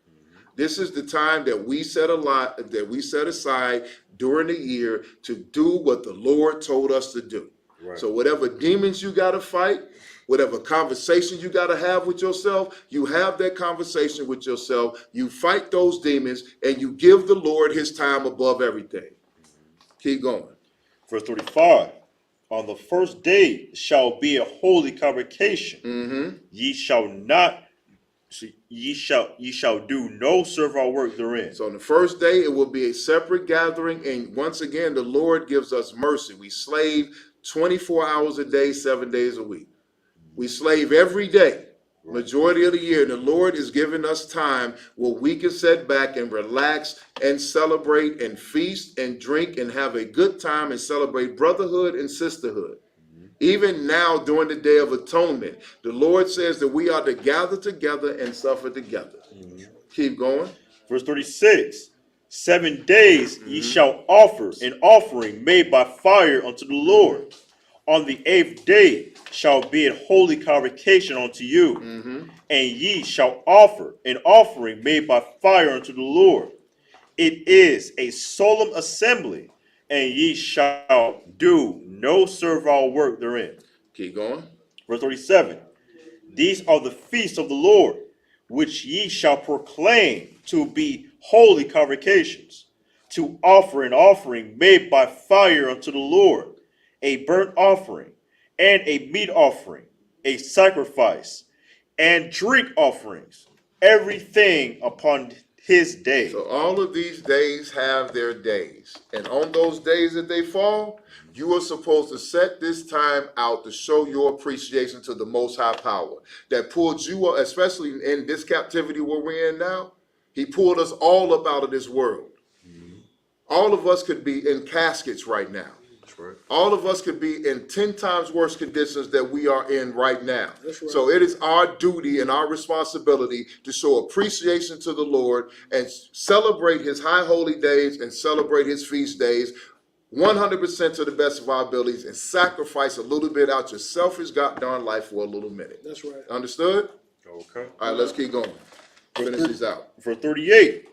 This is the time that we set aside during the year to do what the Lord told us to do. Right. So whatever demons you got to fight, whatever conversation you got to have with yourself, you have that conversation with yourself. You fight those demons and you give the Lord his time above everything. Keep going. Verse 35, on the first day shall be a holy convocation. Ye shall do no servile work therein. So on the first day, it will be a separate gathering. And once again, the Lord gives us mercy. We slave 24 hours a day, 7 days a week. We slave every day, majority of the year. The Lord is giving us time where we can sit back and relax and celebrate and feast and drink and have a good time and celebrate brotherhood and sisterhood. Even now during the Day of Atonement, the Lord says that we are to gather together and suffer together. Keep going. Verse 36, 7 days ye shall offer an offering made by fire unto the Lord. On the 8th day shall be a holy convocation unto you, and ye shall offer an offering made by fire unto the Lord. It is a solemn assembly, and ye shall do no servile work therein. Keep going. Verse 37, these are the feasts of the Lord, which ye shall proclaim to be holy convocations, to offer an offering made by fire unto the Lord, a burnt offering, and a meat offering, a sacrifice, and drink offerings, everything upon his day. So all of these days have their days. And on those days that they fall, you are supposed to set this time out to show your appreciation to the Most High Power that pulled you up, especially in this captivity where we're in now. He pulled us all up out of this world. All of us could be in caskets right now. Right. All of us could be in 10 times worse conditions that we are in right now. Right. So it is our duty and our responsibility to show appreciation to the Lord and celebrate his high holy days and celebrate his feast days 100% to the best of our abilities and sacrifice a little bit out your selfish goddamn life for a little minute. That's right. Understood? Okay. All right, let's keep going. Finish these out. For 38,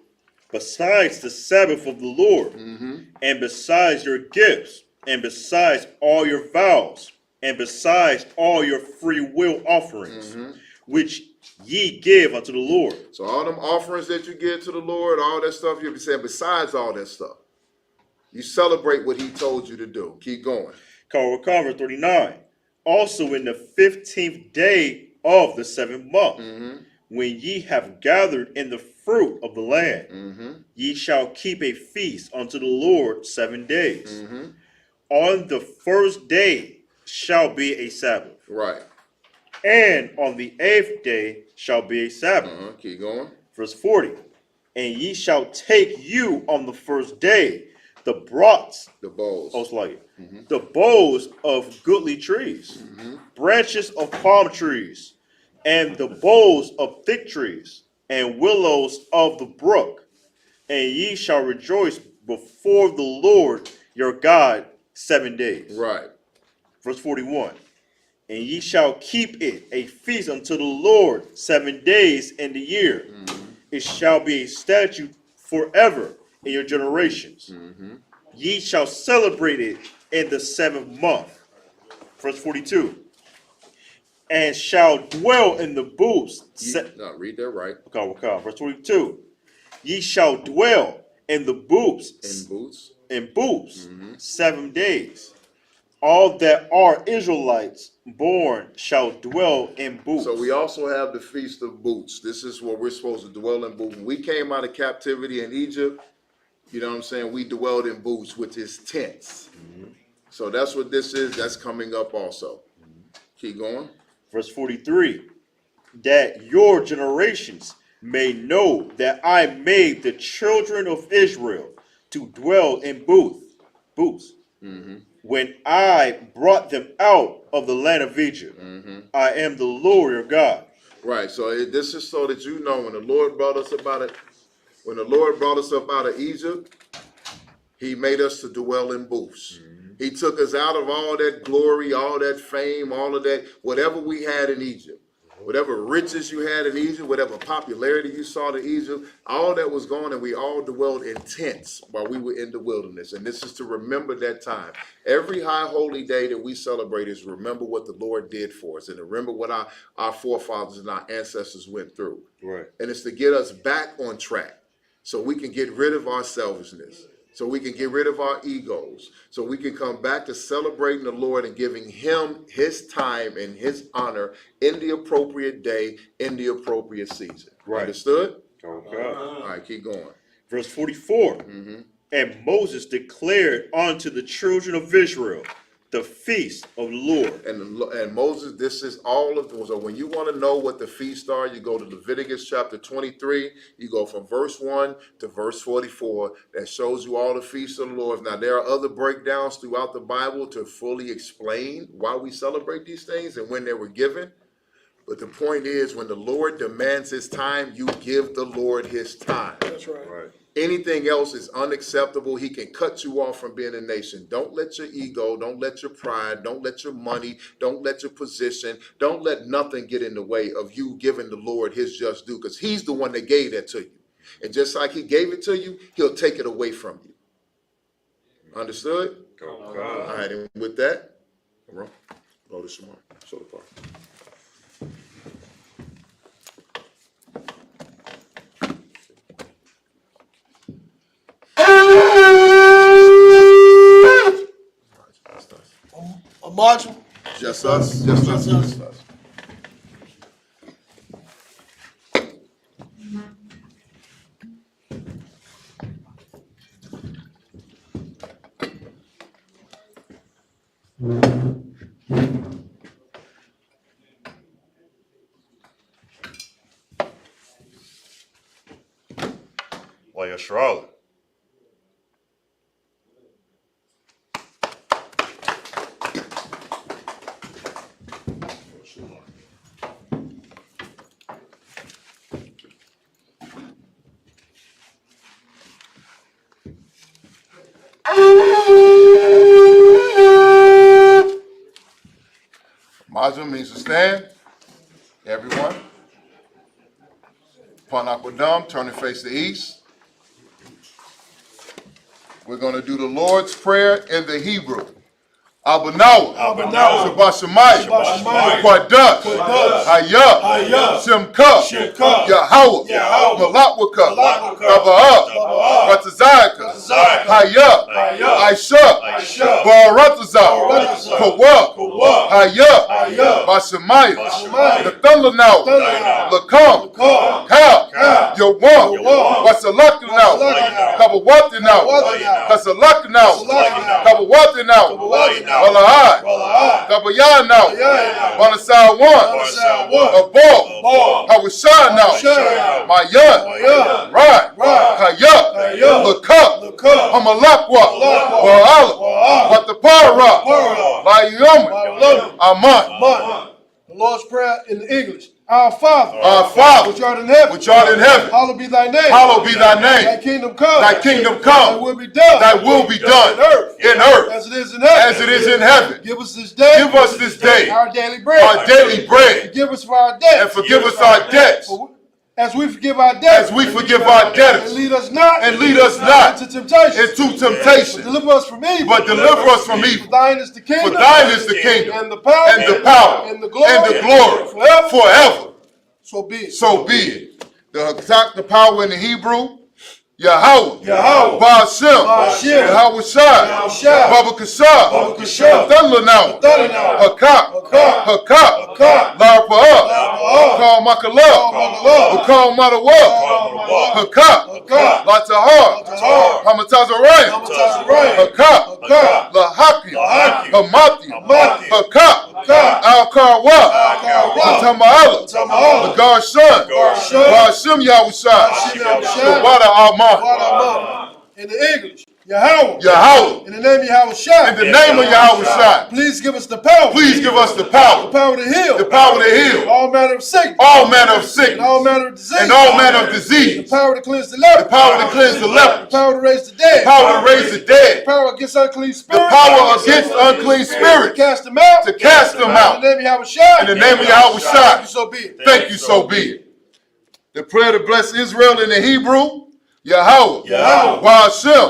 besides the Sabbath of the Lord, and besides your gifts, and besides all your vows, and besides all your free will offerings, which ye give unto the Lord. So all them offerings that you give to the Lord, all that stuff, you'll be saying besides all that stuff, you celebrate what he told you to do. Keep going. Verse 39. Also in the 15th day of the 7th month, when ye have gathered in the fruit of the land, ye shall keep a feast unto the Lord 7 days. On the first day shall be a Sabbath. Right. And on the 8th day shall be a Sabbath. Keep going. Verse 40. And ye shall take you on the first day the broths, the boughs, the boughs of goodly trees, branches of palm trees, and the boughs of thick trees, and willows of the brook, and ye shall rejoice before the Lord your God 7 days. Right. Verse 41. And ye shall keep it a feast unto the Lord 7 days in the year. It shall be a statute forever in your generations. Ye shall celebrate it in the 7th month. Verse 42. And shall dwell in the booths. Read that right. Verse 42. Ye shall dwell in the booths. In booths. 7 days. All that are Israelites born shall dwell in booths. So we also have the Feast of Booths. This is where we're supposed to dwell in booths. When we came out of captivity in Egypt, you know what I'm saying, we dwelled in booths, which is tents. So that's what this is. That's coming up also. Keep going. Verse 43. That your generations may know that I made the children of Israel to dwell in booths. When I brought them out of the land of Egypt. I am the Lord your God. Right. So this is so that you know when the Lord brought us up out of Egypt, he made us to dwell in booths. He took us out of all that glory, all that fame, all of that, whatever we had in Egypt. Whatever riches you had in Egypt, whatever popularity you saw in Egypt, all that was gone, and we all dwelled in tents while we were in the wilderness. And this is to remember that time. Every high holy day that we celebrate is remember what the Lord did for us and to remember what our forefathers and our ancestors went through. Right. And it's to get us back on track so we can get rid of our selfishness, so we can get rid of our egos, so we can come back to celebrating the Lord and giving him his time and his honor in the appropriate day, in the appropriate season. Right. Understood? Okay. All right, keep going. Verse 44. And Moses declared unto the children of Israel the feast of the Lord. And Moses, this is all of them. So when you want to know what the feasts are, you go to Leviticus chapter 23. You go from verse 1 to verse 44. That shows you all the feasts of the Lord. Now, there are other breakdowns throughout the Bible to fully explain why we celebrate these things and when they were given. But the point is, when the Lord demands his time, you give the Lord his time. That's right. Right. Anything else is unacceptable. He can cut you off from being a nation. Don't let your ego, don't let your pride, don't let your money, don't let your position, don't let nothing get in the way of you giving the Lord his just due, because he's the one that gave that to you. And just like he gave it to you, he'll take it away from you. Understood? Okay. All right, and with that, go to Shemar. Show the part. A module? Just us. Just us. Just us. Yasharala. Mazum means to stand. Everyone. Panakwadam, turn and face the east. We're going to do the Lord's Prayer in the Hebrew. Abanawa, Shabashamayim, Kwadat, Hayah, Shemka, Yahweh, Malakwaka, Kaba'ah, Ratazayaka, Hayah, Isupk, Baratazah, Kawa, Hayah, Bashamayim, the thunder now, Lakam, Kal, Yawam, Wasalaka now, Kabawati now, Kasalaka now, Kabawati now, Walahai, Kabayan now, Banasai one, Abol, Hawashai now, Mayan, Right, Hayat, Lakuk, Hamalakwa, Wa'ala, Watapara, Layomi, Aman. The Lord's Prayer in the English. Our Father, which art in heaven, hallowed be thy name. Thy kingdom come. Thy will be done. In earth. As it is in heaven. Give us this day. Our daily bread. Forgive us for our debts. As we forgive our debtors. And lead us not into temptation. But deliver us from evil. For thine is the kingdom. And the power. And the glory. Forever. So be it. The power in the Hebrew. Yahweh, Ba'ashem, Yahweh Shai, Baba Kashah, Thunder now, Hakak, Larpa'ah, Kal Makala, Kal Matawa, Hakak, Latahar, Hamatazarayim, Hakak, Lahakim, Hamatim, Hakak, Al-Karwa, Tama'ala, the God's son, Ba'ashem Yahweh Shai, the Wada Alma. In the English, Yahweh. Yahweh. In the name of Yahweh Shai. In the name of Yahweh Shai. Please give us the power. The power to heal. All manner of sickness. And all manner of disease. The power to cleanse the leper. The power to raise the dead. The power against unclean spirits. To cast them out. In the name of Yahweh Shai. Thank you, so be it. The prayer to bless Israel in the Hebrew, Yahweh, Ba'ashem,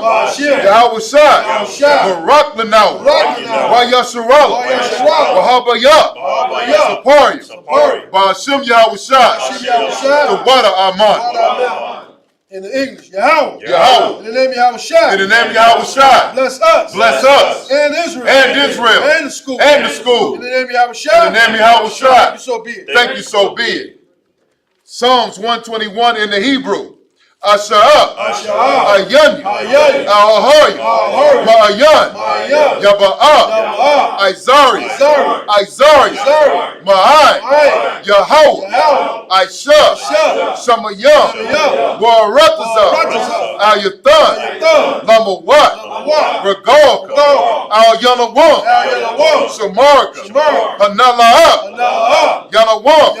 Yahweh Shai, Barak Lanaw, Wa'yasharala, Wahabayah, Sapari, Ba'ashem Yahweh Shai, the Wada Aman. In the English, Yahweh. Yahweh. In the name of Yahweh Shai. In the name of Yahweh Shai. Bless us. Bless us. And Israel. And Israel. And the school. And the school. In the name of Yahweh Shai. In the name of Yahweh Shai. Thank you, so be it. Thank you, so be it. Psalms 121 in the Hebrew. Asha'ah, Ayani, Al-Ahoy, Ma'ayan, Yaba'ah, Izari, Ma'ai, Yahweh, Aisha, Shamayam, Warataza, Al-Yathan, Lamawat, Regalka, Al-Yanawam, Shamarka, Hanala'ah, Yanawam,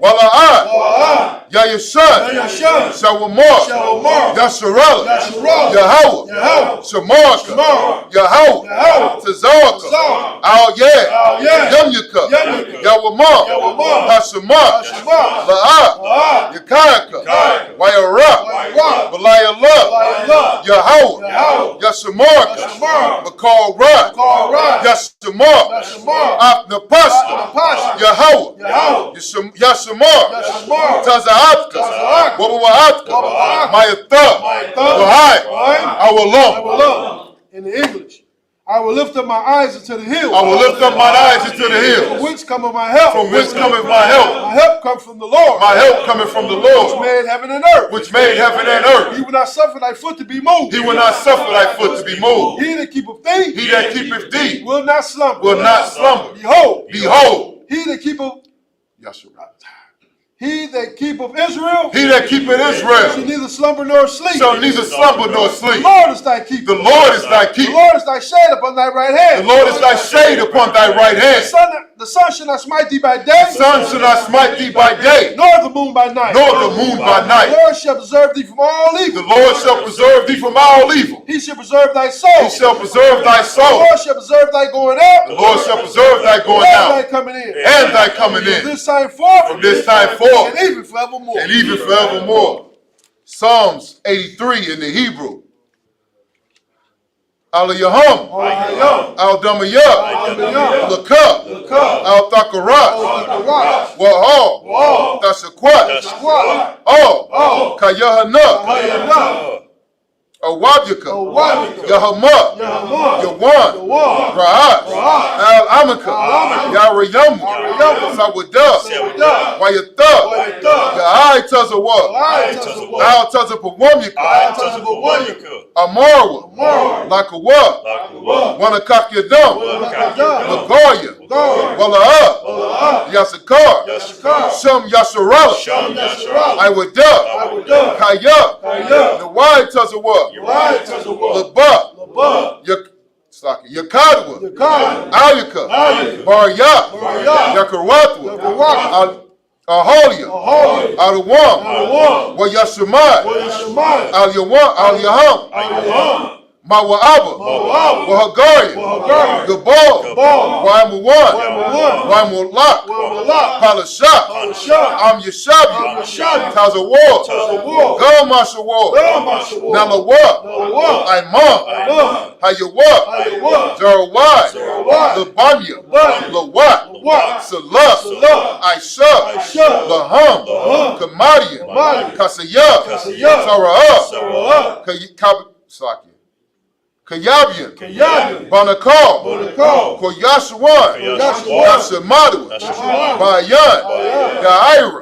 Wala'ah, Yayashan, Shawamar, Yasharala, Yahweh, Shamarka, Yahweh, Tazarka, Al-Yeh, Yamyuka, Yawamar, Hashamar, La'ah, Yakayaka, Wayara, Balayallah, Yahweh, Yashamarka, Makal Ra, Yashamar, Apnapasha, Yahweh, Yashamar, Tazaatka, Wabawaatka, Mayatha, Wahai, Awalum. In the English, I will lift up my eyes into the hills. From whence cometh my help? My help comes from the Lord. Which made heaven and earth. He will not suffer thy foot to be moved. He that keepeth thee. Will not slumber. Behold. He that keepeth. He that keepeth Israel. He that keepeth Israel. Shall neither slumber nor sleep. Shall neither slumber nor sleep. The Lord is thy keeper. The Lord is thy keeper. The Lord is thy shade upon thy right hand. The Lord is thy shade upon thy right hand. The sun shall not smite thee by day. The sun shall not smite thee by day. Nor the moon by night. Nor the moon by night. The Lord shall preserve thee from all evil. The Lord shall preserve thee from all evil. He shall preserve thy soul. He shall preserve thy soul. The Lord shall preserve thy going out. The Lord shall preserve thy going out. And thy coming in. And thy coming in. From this time forth. From this time forth. And even forevermore. And even forevermore. Psalms 83 in the Hebrew. Al-Yaham, Al-Damayah, Lakab, Al-Thakarat, Wa'al, Tashakwat, Al, Kayahana, Awadjaka, Yahamah, Yawan, Ra'at, Al-Amaka, Yarayamu, Sawadah, Wayatha, Ya'ai Tazawah, Al Tazapawamyaka, Amarwa, Lakawa, Wanakakyadam, Lagoya, Wala'ah, Yasakar, Shum Yasharala, Iwada, Kaya, the Wai Tazawah, Laba, Yakadwa, Ayaka, Barya, Yakaratwa, Aholia, Alawam, Wayashamai, Al-Yaham, Mawa'aba, Wahagari, Gabal, Waimuwan, Waimulak, Palashak, Am Yashabi, Tazawar, Gamashawar, Nalawa, Imam, Hayawa, Zarawai, Labanya, Lawat, Salah, Aisha, Laham, Kamadian, Kasaya, Sara'ah, Kayabian, Banakal, Koyashawan, Yashamadu, Bayan, Yaira,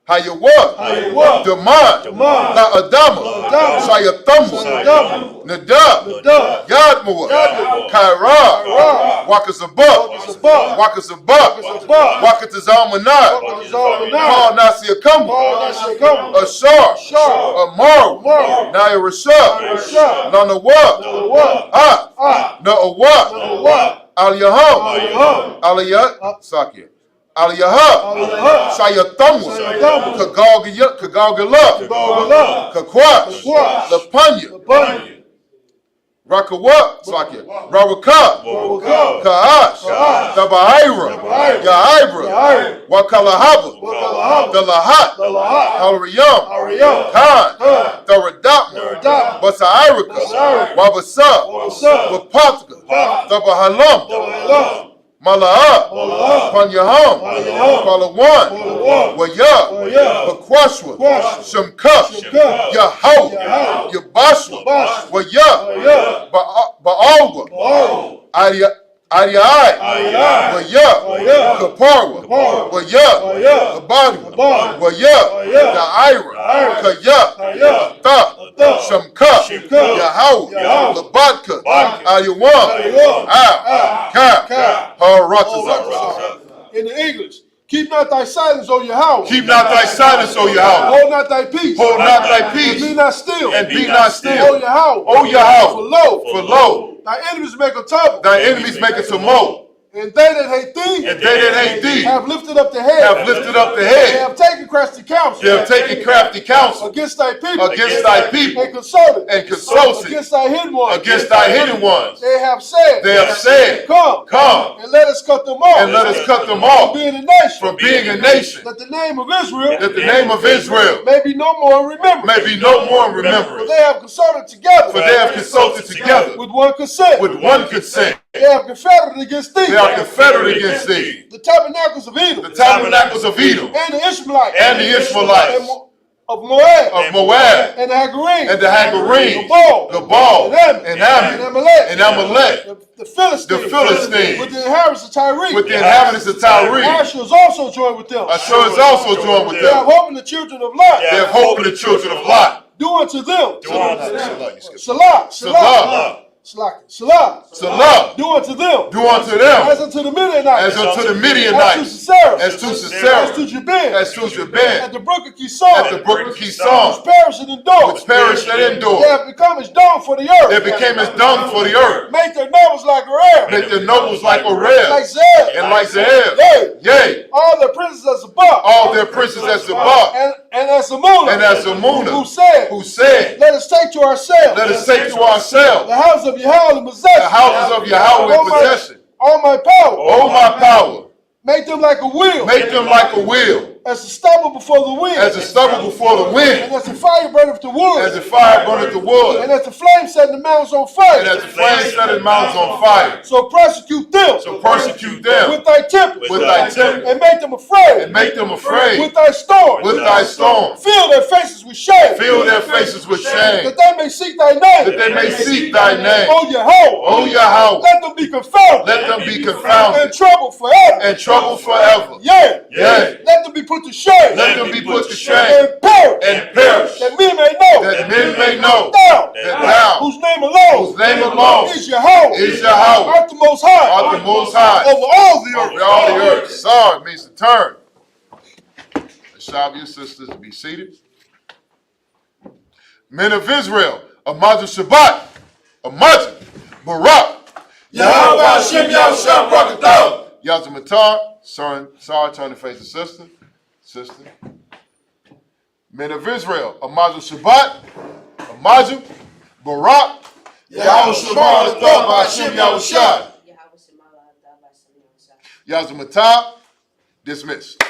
Hayawa, Daman, La Adama, Shayathamu, Nadab, Yadmua, Kaira, Wakazabak, Wakatazalmanai, Paul Nasiakamu, Ashar, Amaru, Nairashah, Nanawa, Na'awa, Al-Yaham, Aliyah, Sakya. Aliyaha, Shayathamu, Kagalgala, Kakwash, Lapanya, Rakawa, Rawaka, Kaash, Tabaira, Yaibra, Wakalahaba, Dalahat, Halriyam, Khan, Tharadapma, Basairika, Wabasa, Wapatka, Tabahalam, Mala'ah, Panyaham, Palawan, Waya, Bakwashwa, Shamka, Yahau, Yabashwa, Waya, Ba'alwa, Ariai, Waya, Kaparwa, Waya, Abadwa, Waya, Da'ira, Kaya, Ta, Shamka, Yahau, Labatka, Ayawan, Ka, Haratazak. In the English, keep not thy silence, O Yahweh. Keep not thy silence, O Yahweh. Hold not thy peace. Hold not thy peace. And be not still. And be not still. O Yahweh. O Yahweh. For lo, For thy enemies make a tumult. thy enemies make a tumult. And they that hate thee. And they that hate thee. Have lifted up the head. Have lifted up the They head. have taken crafty counsel. They have taken crafty counsel Against thy people. against thy people. And consulted. And consulted Against thy hidden ones. against thy hidden ones. They have said. They have said, Come. Come, And let us cut them off. and let us cut them From off being a nation. from being a nation, That the name of Israel. that the name of Israel May be no more remembered. may be no more in For remembrance. they have consulted together. For they have consulted together With one consent. with one consent. They have confederate against thee. They are confederate against thee. The tabernacles of Edom. The tabernacles of Edom And the Ishmaelites. and the Ishmaelites Of Moab. of Moab And the Hagarenes. and the Hagarenes, Gabal. Gabal and And Ammon Amalek. and Amalek, The Philistines. the Philistines, With the inhabitants of Tyre. with the inhabitants of Tyre. Asher is also joined with them. Ashur is also joined with They have them. hope in the children of Lot. They have hope in the children of Lot. Do unto them. Salah, Salah. Salah. Salah, Do unto them. do unto them As unto the Midianites. as unto the As Midianites, sincerely. As too sincerely. As too Jabin. As too Jabin. At the brook of Kison. At the brook of Kison. Which perish and endure. Which perish and endure. They have become as dung for the earth. They became as dung for the earth. Make their nobles like Arel. Make their nobles like Arel. Like Zeb. And like Zeb. Yea. All their princes as Isupk. All their princes as Isupk. And as Amunah. And as Amunah. Who said. Let us take to ourselves. Let us take to ourselves. The house of Yahweh in possession. The houses of Yahweh in possession. All my power. All my power. Make them like a wheel. Make them like a wheel. As the stubble before the wind. As the stubble before the wind. And as the fire burneth the wood. As the fire burneth the wood. And as the flame setting the mountains on fire. And as the flame setting the mountains on fire. So persecute them. So persecute them. With thy temper. With thy temper. And make them afraid. And make them afraid. With thy storm. With thy storm. Fill their faces with shame. Fill their faces with shame. That they may seek thy name. That they may seek thy name. O Yahweh. O Yahweh. Let them be confounded. Let them be confounded. And troubled forever. And troubled forever. Yea. Yea. Let them be put to shame. Let them be put to shame. And perish. And perish. That men may know. That men may know. Thou. That thou. Whose name alone. Whose name alone. Is Yahweh. Is Yahweh. Art the most high. Art the most high. Over all the earth. Over all the earth. Sar means to turn. Shall your sisters to be seated. Men of Israel, Amadu Shabbat, Amadu, Barak, Yahweh Hashem Yahushua Brakatah. Yazamatar, Sar, turn to face the sister. Sister. Men of Israel, Amadu Shabbat, Amadu, Barak, Yahweh Shabbat Hashem Yahushua. Yazamatar, dismissed.